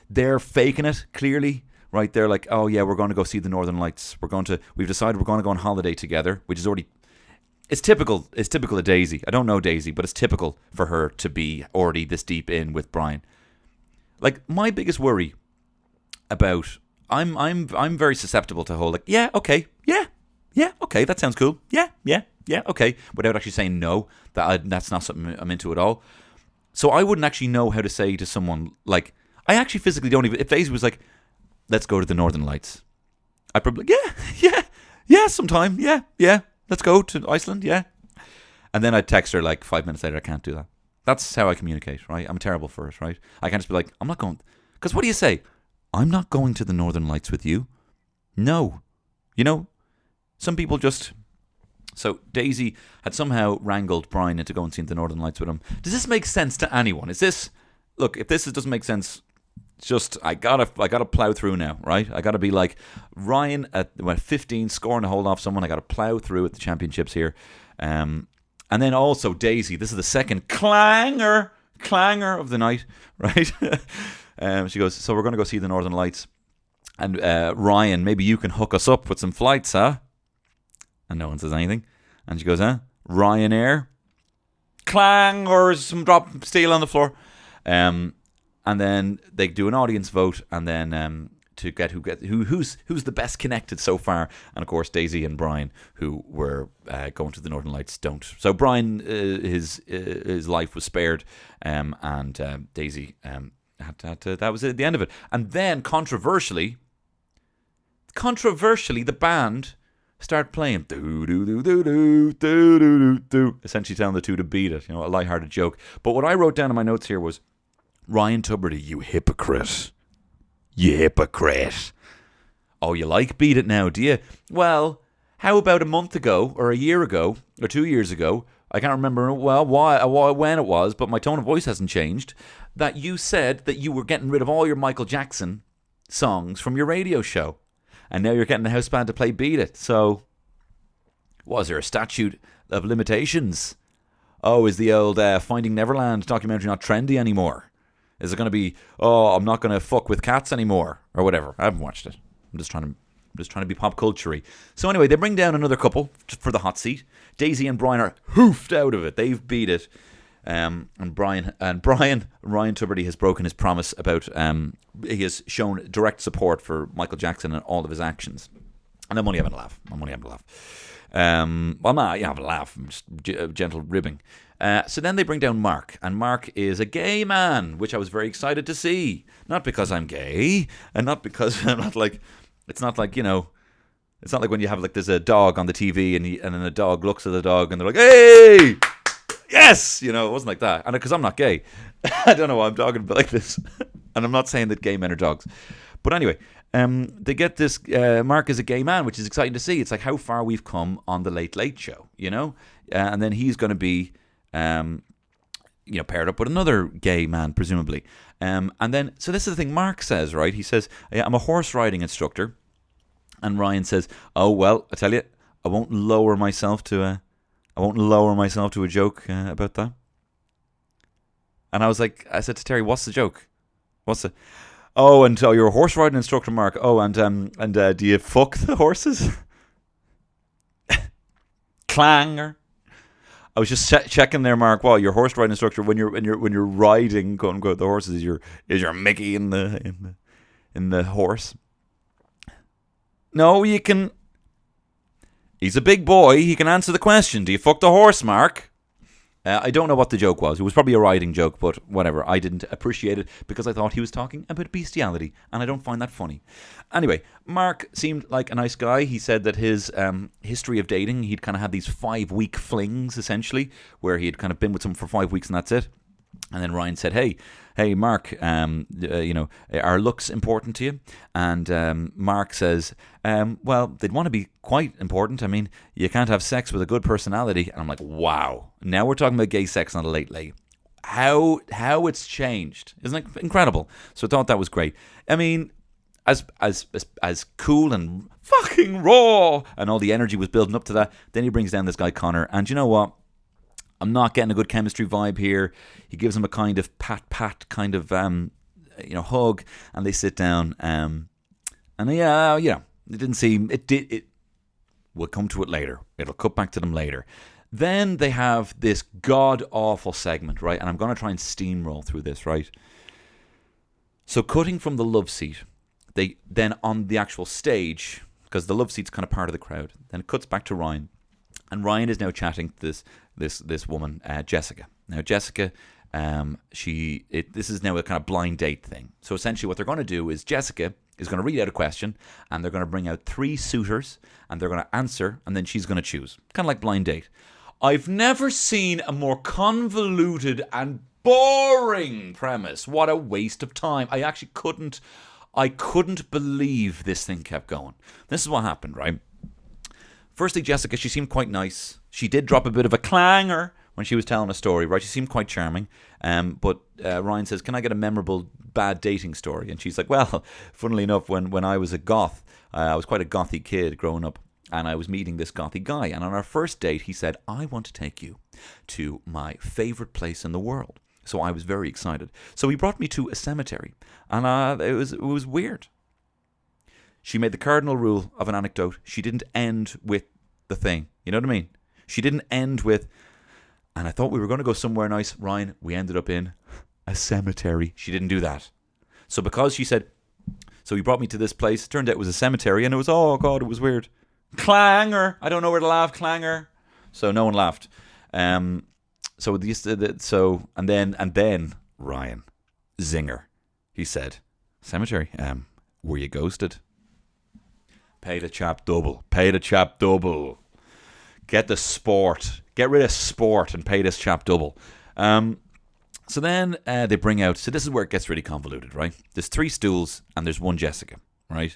they're faking it, clearly. Right? They're like, oh yeah, we're going to go see the Northern Lights. We've decided we're going to go on holiday together, which is already... It's typical of Daisy. I don't know Daisy, but it's typical for her to be already this deep in with Brian. Like, my biggest worry about... I'm very susceptible to whole, like, yeah, okay, that sounds cool. Yeah, okay. Without actually saying no, that's not something I'm into at all. So I wouldn't actually know how to say to someone, like, I actually physically don't even... If Daisy was like, let's go to the Northern Lights, I'd probably, yeah, sometime, yeah. Let's go to Iceland, yeah. And then I'd text her like 5 minutes later, I can't do that. That's how I communicate, right? I'm terrible for it, right? I can't just be like, I'm not going... Because what do you say? I'm not going to the Northern Lights with you. No. You know, some people just... So Daisy had somehow wrangled Brian into going and seeing the Northern Lights with him. Does this make sense to anyone? Is this... Look, if this doesn't make sense... It's just, I gotta plow through now, right? I gotta be like Ryan at 15, scoring a hold off someone. I gotta plow through at the championships here. And then also Daisy, this is the second clanger of the night, right? She goes, so we're gonna go see the Northern Lights. And Ryan, maybe you can hook us up with some flights, huh? And no one says anything. And she goes, huh? Ryanair? Clang, or some drop steel on the floor. And then they do an audience vote, and then to get who's the best connected so far. And of course, Daisy and Brian, who were going to the Northern Lights, don't. So Brian, his life was spared, and Daisy had to. That was it, the end of it. And then controversially, the band start playing do do do do do do do do, essentially telling the two to beat it. You know, a lighthearted joke. But what I wrote down in my notes here was, Ryan Tuberty, you hypocrite. You hypocrite. Oh, you like Beat It now, do you? Well, how about a month ago, or a year ago, or 2 years ago, I can't remember when it was, but my tone of voice hasn't changed, that you said that you were getting rid of all your Michael Jackson songs from your radio show. And now you're getting the house band to play Beat It. So, was there a statute of limitations? Oh, is the old Finding Neverland documentary not trendy anymore? Is it going to be, oh, I'm not going to fuck with cats anymore, or whatever? I haven't watched it. I'm just trying to be pop culture-y. So anyway, they bring down another couple for the hot seat. Daisy and Brian are hoofed out of it. They've beat it. And Ryan Tuberty has broken his promise about, he has shown direct support for Michael Jackson and all of his actions. And I'm only having a laugh. Well, nah, you have a laugh. I'm just gentle ribbing. So then they bring down Mark, and Mark is a gay man, which I was very excited to see. Not because I'm gay, and not because I'm not like, it's not like, you know, it's not like when you have like, there's a dog on the TV, and then the dog looks at the dog, and they're like, hey, yes, you know, it wasn't like that. And because I'm not gay, I don't know why I'm talking about like this, and I'm not saying that gay men are dogs, but anyway. They get this, Mark is a gay man, which is exciting to see. It's like how far we've come on the Late Late Show, you know? And then he's going to be, paired up with another gay man, presumably. And then, so this is the thing Mark says, right? He says, yeah, I'm a horse riding instructor. And Ryan says, oh, well, I tell you, I won't lower myself to a joke about that. And I said to Terry, what's the joke? Oh, and you're a horse riding instructor, Mark. Oh, and do you fuck the horses? Clanger. I was just checking there, Mark. Wow, your horse riding instructor when you're riding, quote unquote, the horses is your Mickey in the horse. No, you can. He's a big boy. He can answer the question. Do you fuck the horse, Mark? I don't know what the joke was. It was probably a riding joke, but whatever. I didn't appreciate it because I thought he was talking about bestiality, and I don't find that funny. Anyway, Mark seemed like a nice guy. He said that his history of dating, he'd kind of had these 5-week flings, essentially, where he had kind of been with someone for 5 weeks and that's it. And then Ryan said, hey, Mark, are looks important to you? And Mark says, well, they'd want to be quite important. I mean, you can't have sex with a good personality. And I'm like, wow. Now we're talking about gay sex on a late late. How it's changed. Isn't it incredible? So I thought that was great. I mean, as cool and fucking raw and all the energy was building up to that, then he brings down this guy Connor. And you know what? I'm not getting a good chemistry vibe here. He gives him a kind of pat kind of hug, and they sit down. And it didn't seem it. We'll come to it later. It'll cut back to them later. Then they have this god awful segment, right? And I'm going to try and steamroll through this, right? So cutting from the love seat, they then on the actual stage, because the love seat's kind of part of the crowd. Then it cuts back to Ryan. And Ryan is now chatting to this woman, Jessica. Now, Jessica, this is now a kind of blind date thing. So essentially what they're going to do is Jessica is going to read out a question, and they're going to bring out 3 suitors, and they're going to answer, and then she's going to choose. Kind of like blind date. I've never seen a more convoluted and boring premise. What a waste of time. I couldn't believe this thing kept going. This is what happened, right? Firstly, Jessica, she seemed quite nice. She did drop a bit of a clanger when she was telling a story, right? She seemed quite charming. But Ryan says, can I get a memorable bad dating story? And she's like, well, funnily enough, when I was a goth, I was quite a gothy kid growing up, and I was meeting this gothy guy. And on our first date, he said, I want to take you to my favorite place in the world. So I was very excited. So he brought me to a cemetery, and it was weird. She made the cardinal rule of an anecdote. She didn't end with the thing. You know what I mean? She didn't end with, and I thought we were going to go somewhere nice, Ryan. We ended up in a cemetery. She didn't do that. So because she said, so he brought me to this place. Turned out it was a cemetery, and it was, oh God, it was weird. Clanger. I don't know where to laugh. Clanger. So no one laughed. And then Ryan, zinger. He said, cemetery. Were you ghosted? Pay the chap double. Get the sport. Get rid of sport and pay this chap double. So then they bring out... So this is where it gets really convoluted, right? There's 3 stools and there's 1 Jessica, right?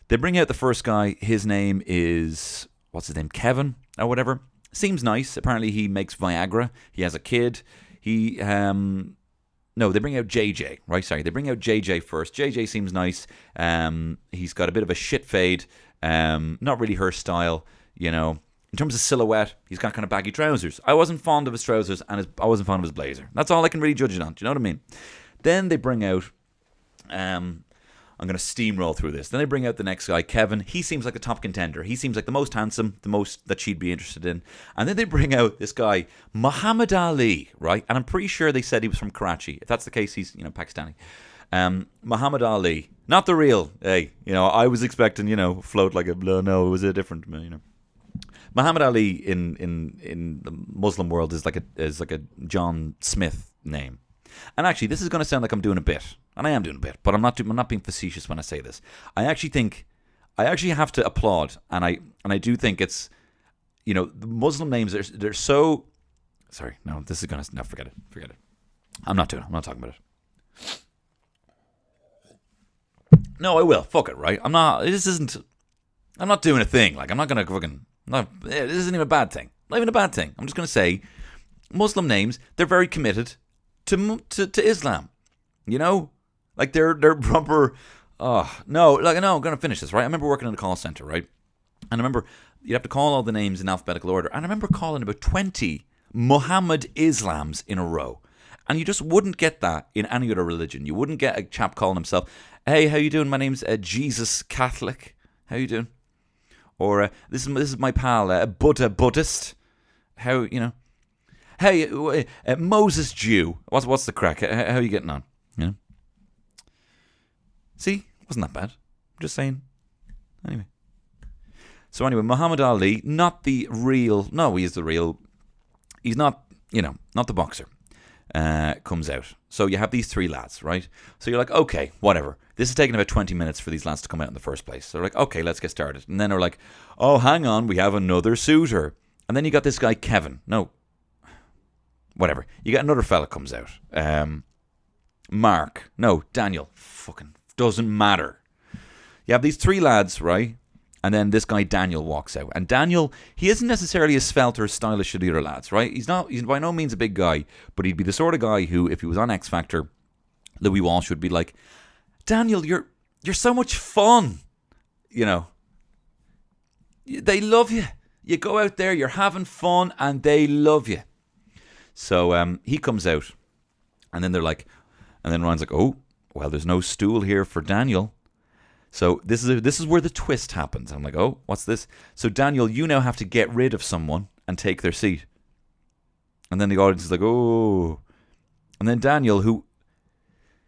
They bring out the first guy. His name is... What's his name? Kevin or whatever. Seems nice. Apparently he makes Viagra. He has a kid. No, they bring out JJ, right? Sorry, they bring out JJ first. JJ seems nice. He's got a bit of a shit fade. Not really her style, you know. In terms of silhouette, he's got kind of baggy trousers. I wasn't fond of his trousers, and I wasn't fond of his blazer. That's all I can really judge it on. Do you know what I mean? Then they bring out... I'm going to steamroll through this. Then they bring out the next guy, Kevin. He seems like a top contender. He seems like the most handsome, the most that she'd be interested in. And then they bring out this guy, Muhammad Ali, right? And I'm pretty sure they said he was from Karachi. If that's the case, he's, Pakistani. Muhammad Ali, not the real. Hey, I was expecting, float like a... No, it was a different, Muhammad Ali in the Muslim world is like a John Smith name. And actually, this is going to sound like I'm doing a bit, and I am doing a bit, but I'm not being facetious when I say this. I actually have to applaud, and I do think it's, the Muslim names they're so. Sorry, no, this is gonna no, forget it. I'm not talking about it. No, I will. Fuck it, right? I'm not doing a thing. Like I'm not gonna fucking. No, this isn't even a bad thing. Not even a bad thing. I'm just gonna say Muslim names, they're very committed to Islam. You know? Like they're proper. Oh no! Like no, I'm gonna finish this right. I remember working in a call center, right? And I remember you'd have to call all the names in alphabetical order. And I remember calling about 20 Muhammad Islams in a row. And you just wouldn't get that in any other religion. You wouldn't get a chap calling himself, "Hey, how you doing? My name's Jesus Catholic. How you doing?" Or this is my pal, Buddhist. How you know? Hey, Moses Jew. What's the crack? How are you getting on? You know? See, wasn't that bad. I'm just saying. Anyway. So anyway, Muhammad Ali, not the real. No, he is the real. He's not. Not the boxer. Comes out. So you have these three lads, right? So you're like, okay, whatever. This is taking about 20 minutes for these lads to come out in the first place. So they're like, okay, let's get started. And then they're like, oh, hang on, we have another suitor. And then you got this guy, Kevin. No, whatever. You got another fella comes out. Mark. No, Daniel. Fucking doesn't matter. You have these three lads, right? And then this guy, Daniel, walks out. And Daniel, he isn't necessarily as svelte or as stylish as the other lads, right? He's by no means a big guy, but he'd be the sort of guy who, if he was on X Factor, Louis Walsh would be like, Daniel, you're so much fun. You know. They love you. You go out there, you're having fun, and they love you. So he comes out, and then they're like, and then Ryan's like, oh, well, there's no stool here for Daniel. So this is where the twist happens. I'm like, oh, what's this? So Daniel, you now have to get rid of someone and take their seat. And then the audience is like, oh. And then Daniel, who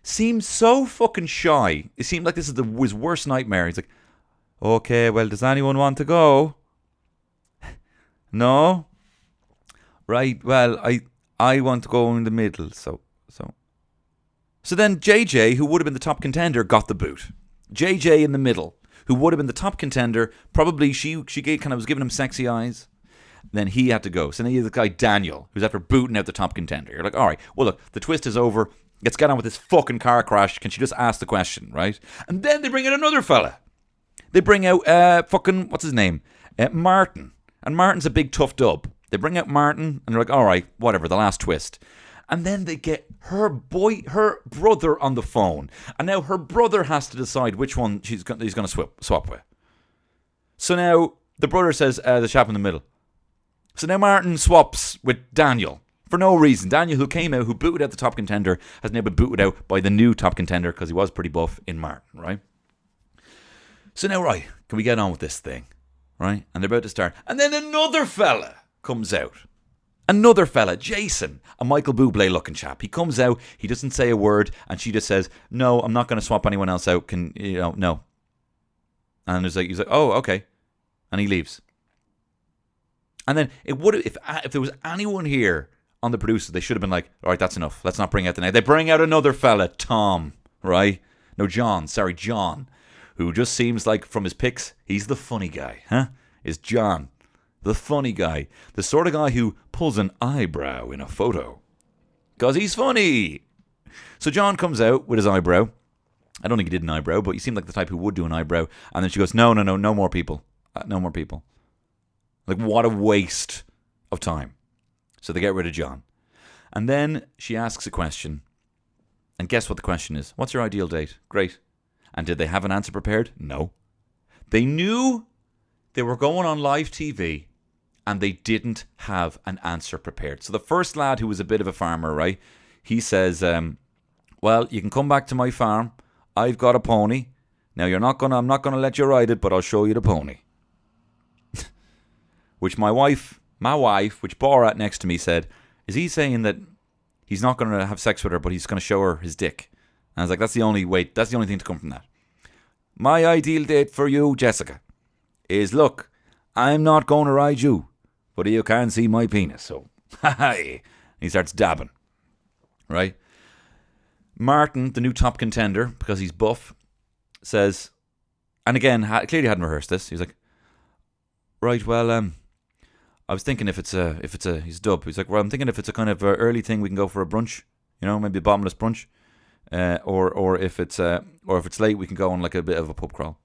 seems so fucking shy. It seemed like this is his worst nightmare. He's like, okay, well, does anyone want to go? No? Right, well, I want to go in the middle, so then JJ, who would have been the top contender, got the boot. JJ in the middle, who would have been the top contender, probably she was giving him sexy eyes. Then he had to go. So then you have the guy Daniel, who's after booting out the top contender. You're like, all right, well look, the twist is over. Let's get on with this fucking car crash. Can she just ask the question, right? And then they bring in another fella. They bring out what's his name? Martin. And Martin's a big tough dub. They bring out Martin, and they're like, all right, whatever, the last twist. And then they get her brother on the phone. And now her brother has to decide which one he's going to swap with. So now the brother says, the chap in the middle. So now Martin swaps with Daniel for no reason. Daniel, who came out, who booted out the top contender, has now been booted out by the new top contender because he was pretty buff in Martin, right? So now, right, can we get on with this thing? Right? And they're about to start. And then another fella comes out. Another fella, Jason, a Michael Bublé looking chap. He comes out, he doesn't say a word, and she just says, no, I'm not going to swap anyone else out. No. And he's like, oh, okay. And he leaves. And then it would if there was anyone here on the producers, they should have been like, all right, that's enough. Let's not bring out the name. They bring out another fella, Tom, right? No, John, who just seems like from his pics, he's the funny guy, huh? Is John. The funny guy. The sort of guy who pulls an eyebrow in a photo. Because he's funny. So John comes out with his eyebrow. I don't think he did an eyebrow, but he seemed like the type who would do an eyebrow. And then she goes, no more people. No more people. Like, what a waste of time. So they get rid of John. And then she asks a question. And guess what the question is? What's your ideal date? Great. And did they have an answer prepared? No. They knew they were going on live TV. And they didn't have an answer prepared. So the first lad, who was a bit of a farmer, right? He says, well, you can come back to my farm. I've got a pony. Now I'm not gonna let you ride it, but I'll show you the pony. Which my wife, which Borat next to me said, is he saying that he's not gonna have sex with her, but he's gonna show her his dick? And I was like, that's the only thing to come from that. My ideal date for you, Jessica, is look, I'm not going to ride you, but you can see my penis. So, he starts dabbing, right? Martin, the new top contender, because he's buff, says, and again, clearly hadn't rehearsed this. He's like, right, well, I was thinking he's dub. He's like, well, I'm thinking if it's a kind of early thing, we can go for a brunch, maybe a bottomless brunch, or if it's late, we can go on like a bit of a pub crawl.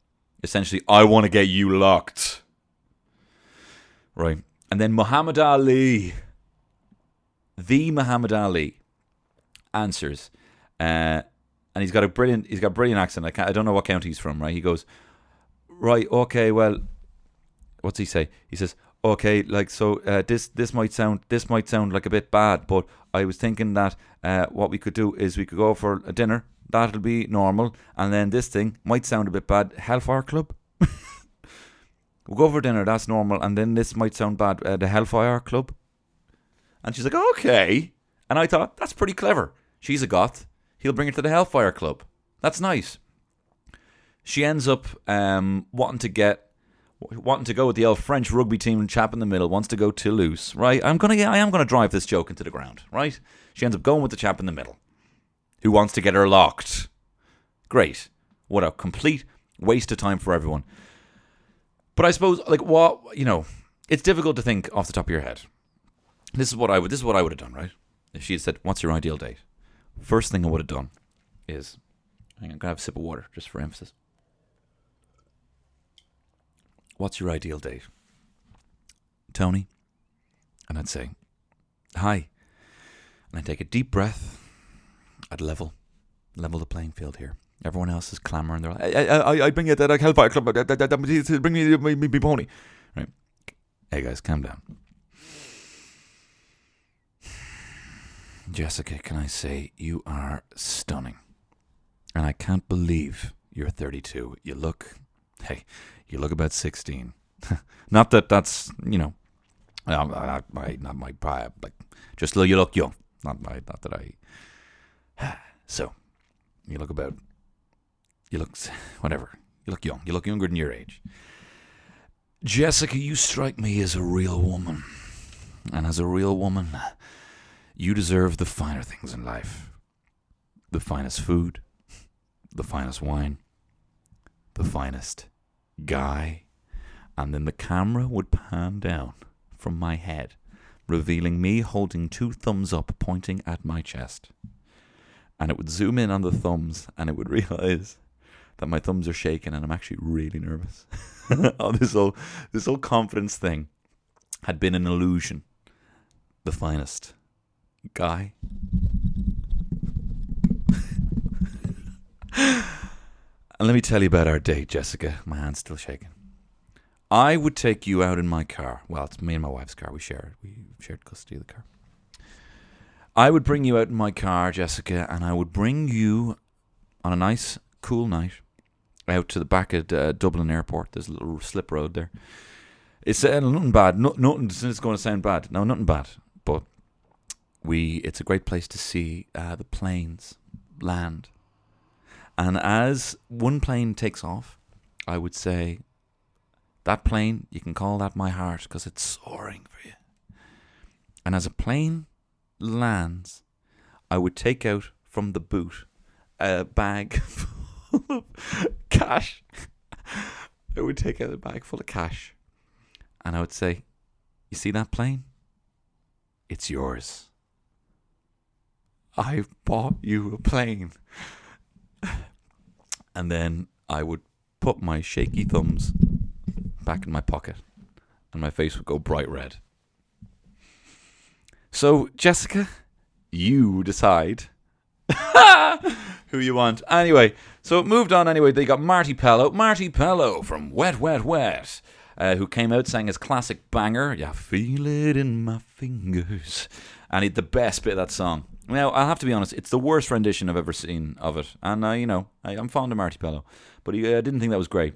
Essentially, I want to get you locked. Right. And then Muhammad Ali the Muhammad Ali answers, and he's got a brilliant accent. I don't know what county he's from. Right? He goes, right, okay, well, what's he say? He says, okay, like so, this might sound like a bit bad, but I was thinking that what we could do is we could go for a dinner. That'll be normal, and then this thing might sound a bit bad. Hellfire Club. We'll go for dinner. That's normal, and then this might sound bad. The Hellfire Club. And she's like, okay. And I thought, that's pretty clever. She's a goth. He'll bring her to the Hellfire Club. That's nice. She ends up wanting to go with the old French rugby team chap in the middle, wants to go Toulouse, right? I am gonna drive this joke into the ground, right? She ends up going with the chap in the middle, who wants to get her locked. Great. What a complete waste of time for everyone. But I suppose, like, it's difficult to think off the top of your head. This is what I would have done, right? If she had said, what's your ideal date? First thing I would have done is, I'm going to have a sip of water, just for emphasis. What's your ideal date? Tony? And I'd say, hi. And I'd take a deep breath. I'd level the playing field here. Everyone else is clamoring. They're like, I bring you to that Hellfire Club. Bring me pony. Right. Hey guys, calm down. Jessica, can I say you are stunning. And I can't believe you're 32. You look about 16. Not that that's, not my pride, like, just you look young. Not that I. So, you look young. You look younger than your age. Jessica, you strike me as a real woman. And as a real woman, you deserve the finer things in life. The finest food, the finest wine, the finest guy. And then the camera would pan down from my head, revealing me holding 2 thumbs up pointing at my chest. And it would zoom in on the thumbs, and it would realize that my thumbs are shaking and I'm actually really nervous. Oh, this whole confidence thing had been an illusion. The finest guy. And let me tell you about our date, Jessica. My hand's still shaking. I would take you out in my car. Well, it's me and my wife's car. We shared custody of the car. I would bring you out in my car, Jessica, and I would bring you on a nice, cool night out to the back of Dublin Airport. There's a little slip road there. It's nothing bad. Nothing. It's going to sound bad. No, nothing bad. But it's a great place to see the planes land. And as one plane takes off, I would say, that plane, you can call that my heart because it's soaring for you. And as a plane lands, I would take out from the boot a bag full of cash. I would take out a bag full of cash. And I would say, you see that plane? It's yours. I've bought you a plane. And then I would put my shaky thumbs back in my pocket and my face would go bright red. So, Jessica, you decide who you want. Anyway, so it moved on anyway. They got Marty Pello from Wet, Wet, Wet, who came out, sang his classic banger, "You Feel It in My Fingers." And he had the best bit of that song. Now, I'll have to be honest, it's the worst rendition I've ever seen of it. And, I'm fond of Marty Pello, but I didn't think that was great.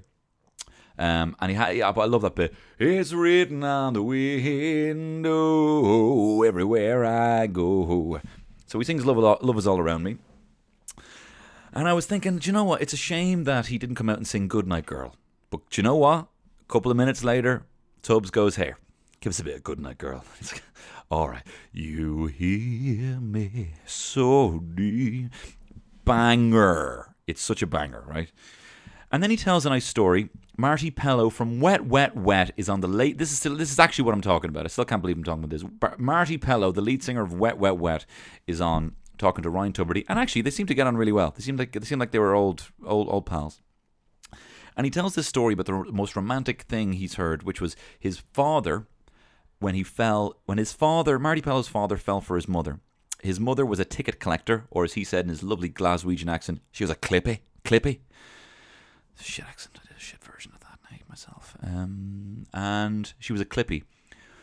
And but I love that bit. It's written on the window everywhere I go. So he sings Love Is All Around Me. And I was thinking, do you know what? It's a shame that he didn't come out and sing Goodnight Girl. But do you know what? A couple of minutes later, Tubbs goes, "Here, give us a bit of Goodnight Girl." All right. You hear me so deep. Banger. It's such a banger, right? And then he tells a nice story. Marty Pello from Wet, Wet, Wet is on the late... This is actually what I'm talking about. I still can't believe I'm talking about this. Marty Pello, the lead singer of Wet, Wet, Wet, is on talking to Ryan Tubridy. And actually, they seem to get on really well. They seem like they were old pals. And he tells this story about the most romantic thing he's heard, which was his father when Marty Pello's father fell for his mother. His mother was a ticket collector, or as he said in his lovely Glaswegian accent, she was a clippy. Shit accent. I did a shit version of that. I hate myself. And she was a clippy.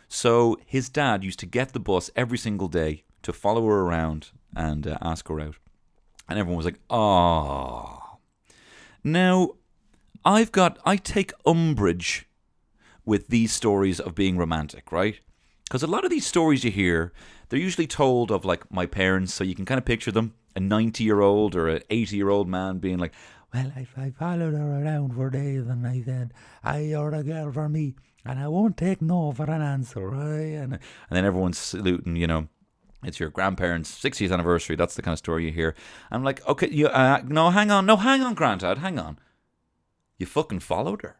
So his dad used to get the bus every single day to follow her around and ask her out. And everyone was like, oh. Now, I take umbrage with these stories of being romantic, right? Because a lot of these stories you hear, they're usually told of like my parents, so you can kind of picture them, a 90-year-old or an 80-year-old man being like, well, I followed her around for days and I said, you're a girl for me and I won't take no for an answer, right? And then everyone's saluting, it's your grandparents' 60th anniversary. That's the kind of story you hear. I'm like, okay, hang on, Granddad, hang on. You fucking followed her.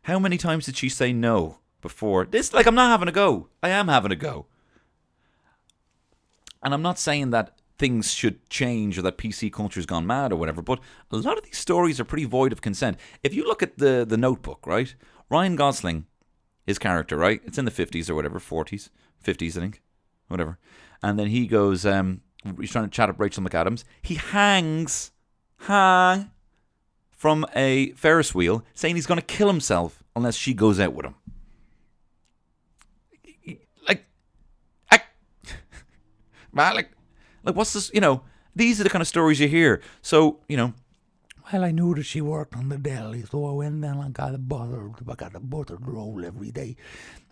How many times did she say no before this? Like, I'm not having a go. I am having a go. And I'm not saying that things should change or that PC culture's gone mad or whatever, but a lot of these stories are pretty void of consent. If you look at the Notebook, right? Ryan Gosling, his character, right? It's in the 50s or whatever, 40s, 50s, I think, whatever. And then he goes, he's trying to chat up Rachel McAdams. He hangs from a Ferris wheel, saying he's going to kill himself unless she goes out with him. Like, what's this? These are the kind of stories you hear. So, well, I knew that she worked on the deli, so I went down and got a buttered roll every day.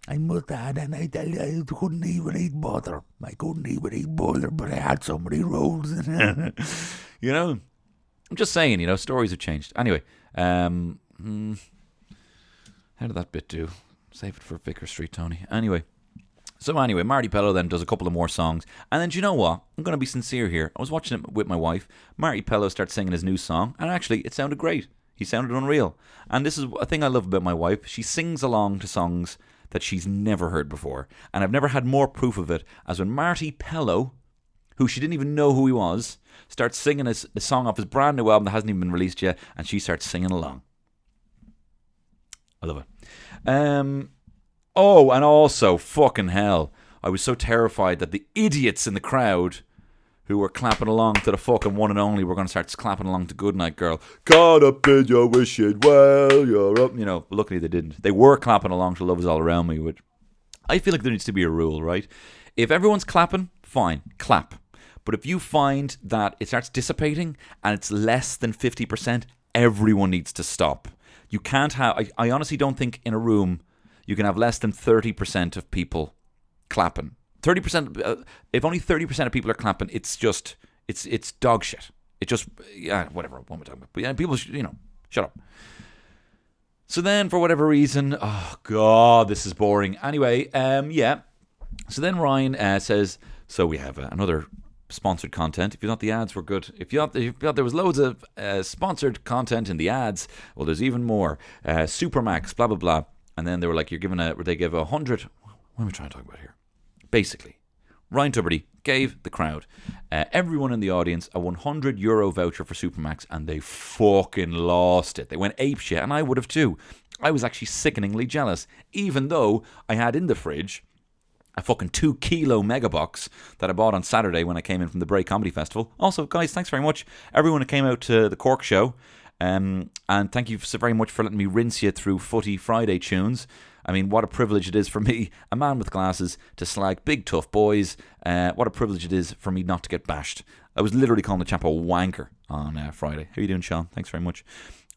I must have, and I tell you, I couldn't even eat butter. I couldn't even eat butter, but I had so many rolls. I'm just saying, stories have changed. Anyway, how did that bit do? Save it for Vicar Street, Tony. Anyway, Marty Pello then does a couple of more songs. And then, do you know what? I'm going to be sincere here. I was watching it with my wife. Marty Pello starts singing his new song. And actually, it sounded great. He sounded unreal. And this is a thing I love about my wife. She sings along to songs that she's never heard before. And I've never had more proof of it as when Marty Pello, who she didn't even know who he was, starts singing a song off his brand new album that hasn't even been released yet. And she starts singing along. I love it. Oh, and also, fucking hell, I was so terrified that the idiots in the crowd who were clapping along to the fucking one and only were going to start clapping along to Goodnight Girl. Gotta bid your wishing well, you're up. But luckily they didn't. They were clapping along to Love Is All Around Me, which I feel like there needs to be a rule, right? If everyone's clapping, fine, clap. But if you find that it starts dissipating and it's less than 50%, everyone needs to stop. You can't have... I honestly don't think in a room you can have less than 30% of people clapping. 30%. If only 30% of people are clapping, it's just it's dog shit. It just whatever. What am I talking about? But yeah, people shut up. So then, for whatever reason, oh god, this is boring. Anyway, yeah. So then Ryan says, so we have another sponsored content. If you thought the ads were good, if you thought there was loads of sponsored content in the ads, well, there's even more. Supermax, blah blah blah. And then they were like, they give 100. What am I trying to talk about here? Basically, Ryan Tuberty gave the crowd, everyone in the audience, a €100 voucher for Supermax, and they fucking lost it. They went apeshit, and I would have too. I was actually sickeningly jealous, even though I had in the fridge a fucking 2-kilo mega box that I bought on Saturday when I came in from the Bray Comedy Festival. Also, guys, thanks very much. Everyone who came out to the Cork show. And thank you so very much for letting me rinse you through Footy Friday tunes. I mean, what a privilege it is for me, a man with glasses, to slag big tough boys. What a privilege it is for me not to get bashed. I was literally calling the chap a wanker on Friday. How you doing, Sean? Thanks very much.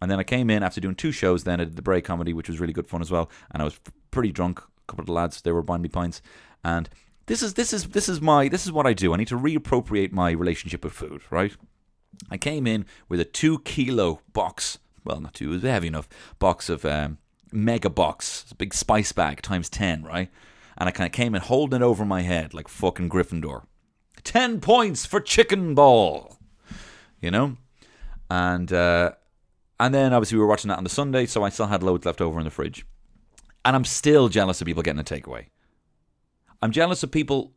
And then I came in after doing 2 shows then at the Bray Comedy, which was really good fun as well. And I was pretty drunk. A couple of the lads, they were buying me pints. And this is what I do. I need to reappropriate my relationship with food, right? I came in with a 2-kilo box. Well, not 2, it was heavy enough. Box of mega box, a big spice bag times 10, right? And I kind of came in holding it over my head like fucking Gryffindor. 10 points for chicken ball, And then obviously we were watching that on the Sunday, so I still had loads left over in the fridge. And I'm still jealous of people getting a takeaway. I'm jealous of people.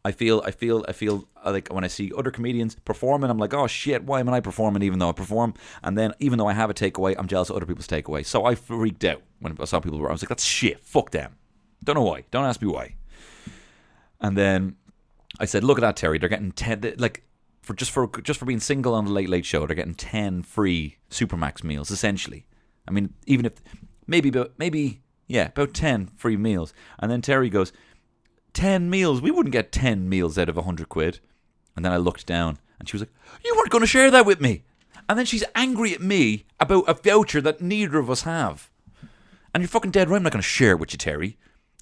I feel like when I see other comedians performing, I'm like, oh shit, why am I performing even though I perform? And then even though I have a takeaway, I'm jealous of other people's takeaway. So I freaked out when I saw people. I was like, that's shit, fuck them. Don't know why. Don't ask me why. And then I said, look at that, Terry. They're getting 10, like, for just for being single on the Late Late Show, they're getting 10 free Supermax meals, essentially. I mean, even if, about 10 free meals. And then Terry goes, 10 meals? We wouldn't get 10 meals out of 100 quid. And then I looked down and she was like, you weren't going to share that with me. And then she's angry at me about a voucher that neither of us have. And you're fucking dead right, I'm not going to share it with you, Terry.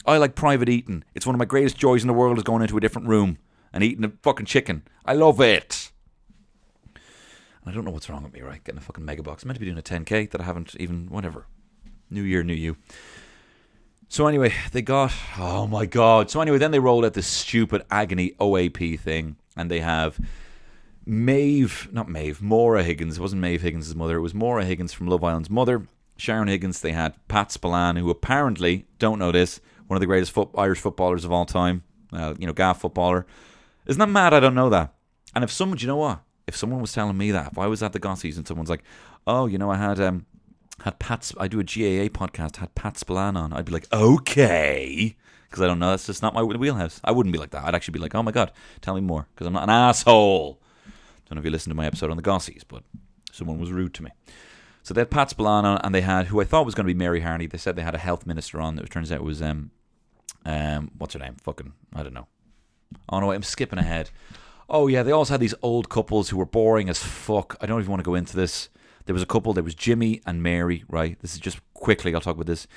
I like private eating. It's one of my greatest joys in the world is going into a different room and eating a fucking chicken. I love it. I don't know what's wrong with me, right? Getting a fucking mega box. I'm meant to be doing a 10k that I haven't even, whatever. New year, new you. So anyway, they got, oh my God. So anyway, then they rolled out this stupid agony OAP thing. And they have Maura Higgins. It wasn't Maeve Higgins' mother. It was Maura Higgins from Love Island's mother. Sharon Higgins. They had Pat Spillane, who apparently, don't know this, one of the greatest Irish footballers of all time. Gaff footballer. Isn't that mad? I don't know that. And if someone, do you know what? If someone was telling me that, if I was at the Gossies and someone's like, oh, I had Pat, I do a GAA podcast, had Pat Spillane on, I'd be like, okay. Because I don't know, that's just not my wheelhouse. I wouldn't be like that. I'd actually be like, oh my God, tell me more. Because I'm not an asshole. Don't know if you listened to my episode on the Gossies, but someone was rude to me. So they had Pat Spillane on, and they had, who I thought was going to be Mary Harney. They said they had a health minister on. It turns out it was, what's her name? Fucking, I don't know. Oh no, I'm skipping ahead. Oh yeah, they also had these old couples who were boring as fuck. I don't even want to go into this. There was a couple, there was Jimmy and Mary, right? This is just quickly, I'll talk about this.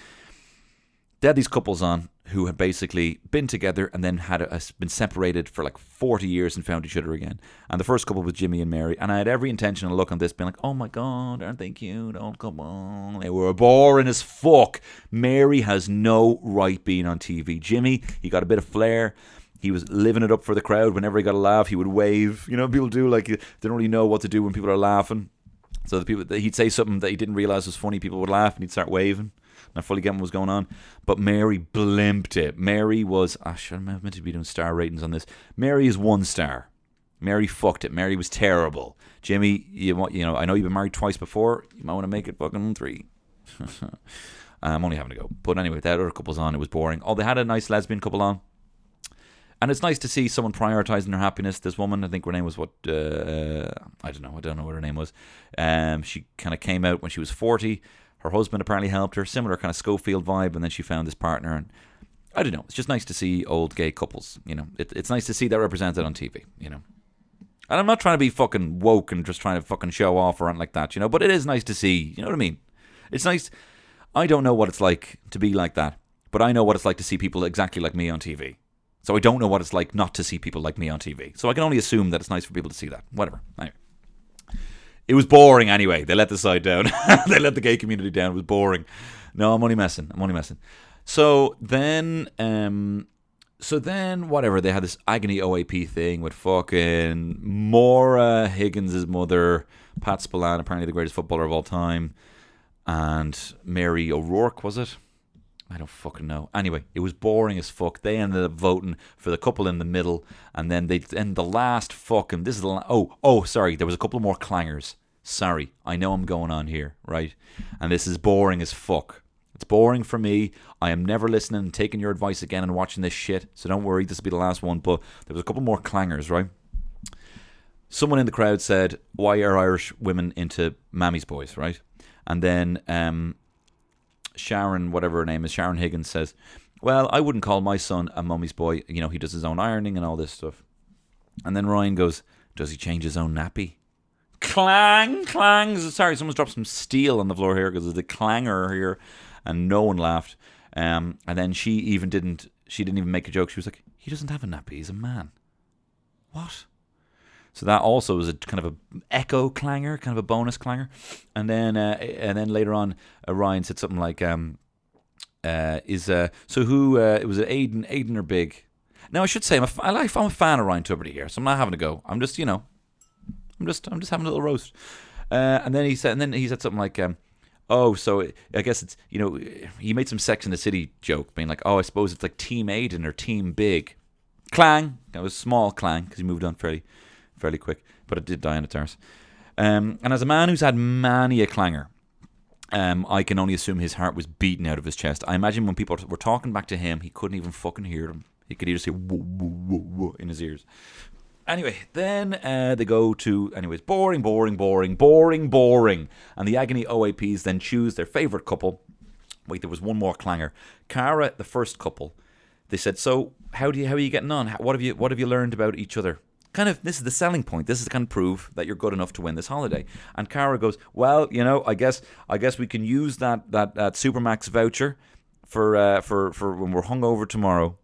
They had these couples on who had basically been together and then had been separated for like 40 years and found each other again. And the first couple was Jimmy and Mary. And I had every intention of looking at this being like, oh my God, aren't they cute? Oh, come on. They were boring as fuck. Mary has no right being on TV. Jimmy, he got a bit of flair. He was living it up for the crowd. Whenever he got a laugh, he would wave. People do, like, they don't really know what to do when people are laughing. So he'd say something that he didn't realize was funny. People would laugh and he'd start waving. Not fully getting what was going on. But Mary blimped it. Mary was, I'm meant to be doing star ratings on this. Mary is 1 star. Mary fucked it. Mary was terrible. Jimmy, I know you've been married twice before. You might want to make it fucking 3. I'm only having to go. But anyway, they had other couples on. It was boring. Oh, they had a nice lesbian couple on. And it's nice to see someone prioritizing their happiness. This woman, I think her name was I don't know what her name was. She kind of came out when she was 40. Her husband apparently helped her. Similar kind of Schofield vibe. And then she found this partner. And I don't know. It's just nice to see old gay couples. It's nice to see that represented on TV. And I'm not trying to be fucking woke and just trying to fucking show off or anything like that. But it is nice to see. You know what I mean? It's nice. I don't know what it's like to be like that. But I know what it's like to see people exactly like me on TV. So I don't know what it's like not to see people like me on TV. So I can only assume that it's nice for people to see that. Whatever. Anyway. It was boring anyway. They let the side down. They let the gay community down. It was boring. No, I'm only messing. So then, whatever. They had this agony OAP thing with fucking Maura Higgins' mother, Pat Spillane, apparently the greatest footballer of all time, and Mary O'Rourke, was it? I don't fucking know. Anyway, it was boring as fuck. They ended up voting for the couple in the middle, and then the last fucking, this is the sorry, there was a couple more clangers. Sorry, I know I'm going on here, right? And this is boring as fuck. It's boring for me. I am never listening and taking your advice again and watching this shit, so don't worry, this will be the last one. But there was a couple more clangers, right? Someone in the crowd said, why are Irish women into Mammy's boys, right? And then Sharon, whatever her name is, Sharon Higgins says, well, I wouldn't call my son a mummy's boy. He does his own ironing and all this stuff. And then Ryan goes, does he change his own nappy? Clang, clang. Sorry, someone's dropped some steel on the floor here because there's a clanger here. And no one laughed. And then she didn't even make a joke. She was like, he doesn't have a nappy. He's a man. What? So that also was a kind of a echo clanger, kind of a bonus clanger. And then later on, Ryan said something like, it was Aiden or Big? Now I should say I'm a fan of Ryan Tuberty here, so I'm not having to go. I'm just having a little roast. And then he said something like, so I guess it's, he made some Sex in the City joke, being like, I suppose it's like Team Aiden or Team Big. Clang. That was small clang because he moved on fairly quick, but it did die in its arse. And as a man who's had many a clanger, I can only assume his heart was beating out of his chest. I imagine when people were talking back to him, he couldn't even fucking hear them. He could just hear woo, woo, woo, woo in his ears. Anyway, then they go to, boring. And the Agony OAPs then choose their favourite couple. Wait, there was one more clanger. Cara, the first couple. They said, so how are you getting on? What have you learned about each other? Kind of, this is the selling point. This is kind of proof that you're good enough to win this holiday. And Cara goes, well, I guess we can use that Supermax voucher for when we're hungover tomorrow.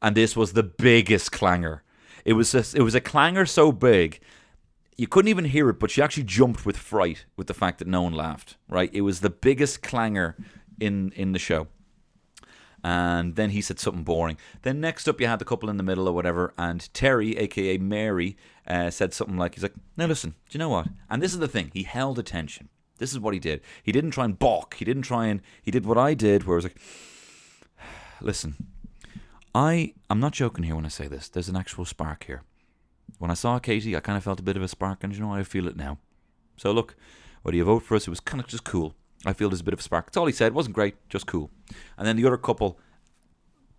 And this was the biggest clanger. It was a clanger so big you couldn't even hear it, but she actually jumped with fright with the fact that no one laughed. Right? It was the biggest clanger in the show. And then he said something boring. Then next up you had the couple in the middle or whatever, and Terry, aka Mary, said something like, he's like, now listen, do you know what? And this is the thing, he held attention. This is what he did. He didn't try and balk. He did what I did, where I was like, listen, I'm not joking here when I say this. There's an actual spark here. When I saw Katie, I kind of felt a bit of a spark, and you know what? I feel it now. So look, whether you vote for us, it was kind of just cool. I feel there's a bit of a spark. That's all he said. It wasn't great, just cool. And then the other couple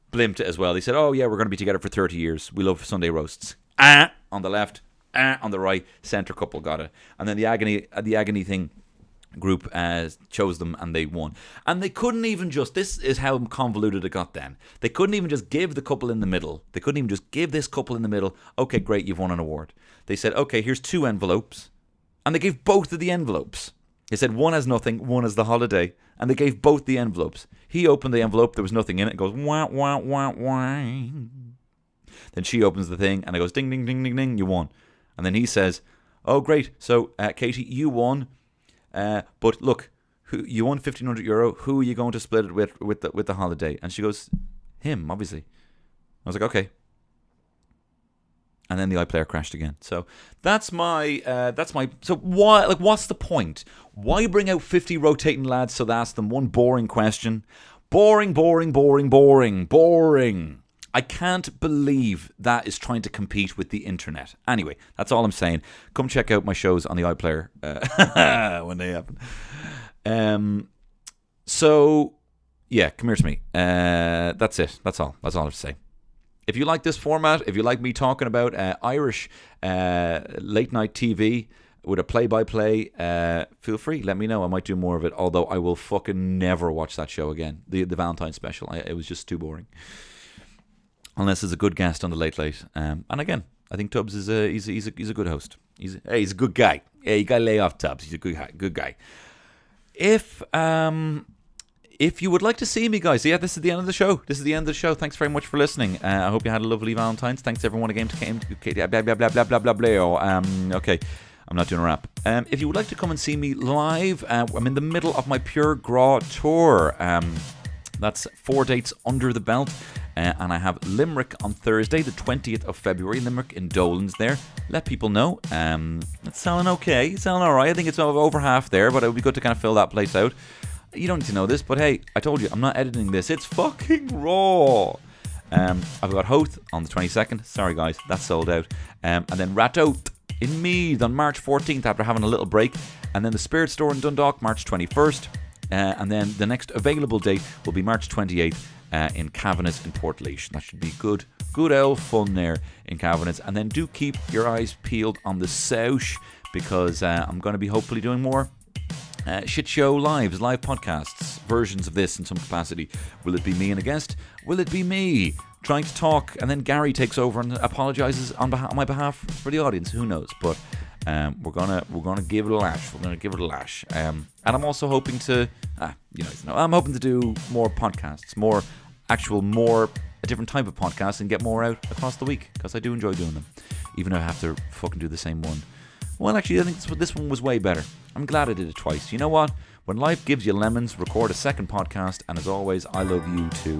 blimped it as well. They said, oh yeah, we're going to be together for 30 years. We love Sunday roasts. On the left, on the right. Centre couple got it. And then the agony thing group chose them, and they won. And they couldn't even just, this is how convoluted it got then. They couldn't even just give the couple in the middle. They couldn't even just give this couple in the middle, okay, great, you've won an award. They said, okay, here's 2 envelopes. And they gave both of the envelopes. They said one has nothing, one has the holiday, and they gave both the envelopes. He opened the envelope, there was nothing in it, goes wah, wah, wah, wah. Then she opens the thing, and it goes ding, ding, ding, ding, ding, you won. And then he says, oh great, so Katie, you won, but look, you won €1,500, who are you going to split it with the holiday? And she goes, him, obviously. I was like, okay. And then the iPlayer crashed again. So that's my. So why? Like, what's the point? Why bring out 50 rotating lads so they ask them one boring question? Boring. I can't believe that is trying to compete with the internet. Anyway, that's all I'm saying. Come check out my shows on the iPlayer when they happen. So yeah, come here to me. That's it. That's all I have to say. If you like this format, if you like me talking about Irish late night TV with a play-by-play, feel free. Let me know. I might do more of it, although I will fucking never watch that show again. The Valentine's special. It was just too boring. Unless there's a good guest on the Late Late. And again, I think Tubbs is he's a good host. He's a good guy. Yeah, you got to lay off Tubbs. He's a good guy. If you would like to see me, guys, yeah, this is the end of the show. Thanks very much for listening. I hope you had a lovely Valentine's. Thanks everyone again to came. Blah blah blah blah blah blah blah. Okay, I'm not doing a rap. If you would like to come and see me live, I'm in the middle of my Pure Graw tour. That's 4 dates under the belt. And I have Limerick on Thursday, the 20th of February. Limerick in Dolan's there. Let people know. It's selling okay. It's selling alright. I think it's over half there, but it would be good to kind of fill that place out. You don't need to know this, but hey, I told you, I'm not editing this. It's fucking raw. I've got Hoth on the 22nd. Sorry, guys, that's sold out. And then Ratot in Meath on March 14th after having a little break. And then the Spirit Store in Dundalk, March 21st. And then the next available date will be March 28th in Cavanagh in Portlaoise. That should be good old fun there in Cavanagh. And then do keep your eyes peeled on the South, because I'm going to be hopefully doing more shit show live podcasts, versions of this in some capacity. Will it be me and a guest? Will it be me trying to talk and then Gary takes over and apologizes on my behalf for the audience? Who knows? But we're gonna give it a lash. And I'm also hoping to I'm hoping to do more podcasts, a different type of podcast, and get more out across the week, because I do enjoy doing them, even though I have to fucking do the same one. Well, actually, I think this one was way better. I'm glad I did it twice. You know what? When life gives you lemons, record a second podcast, and as always, I love you too.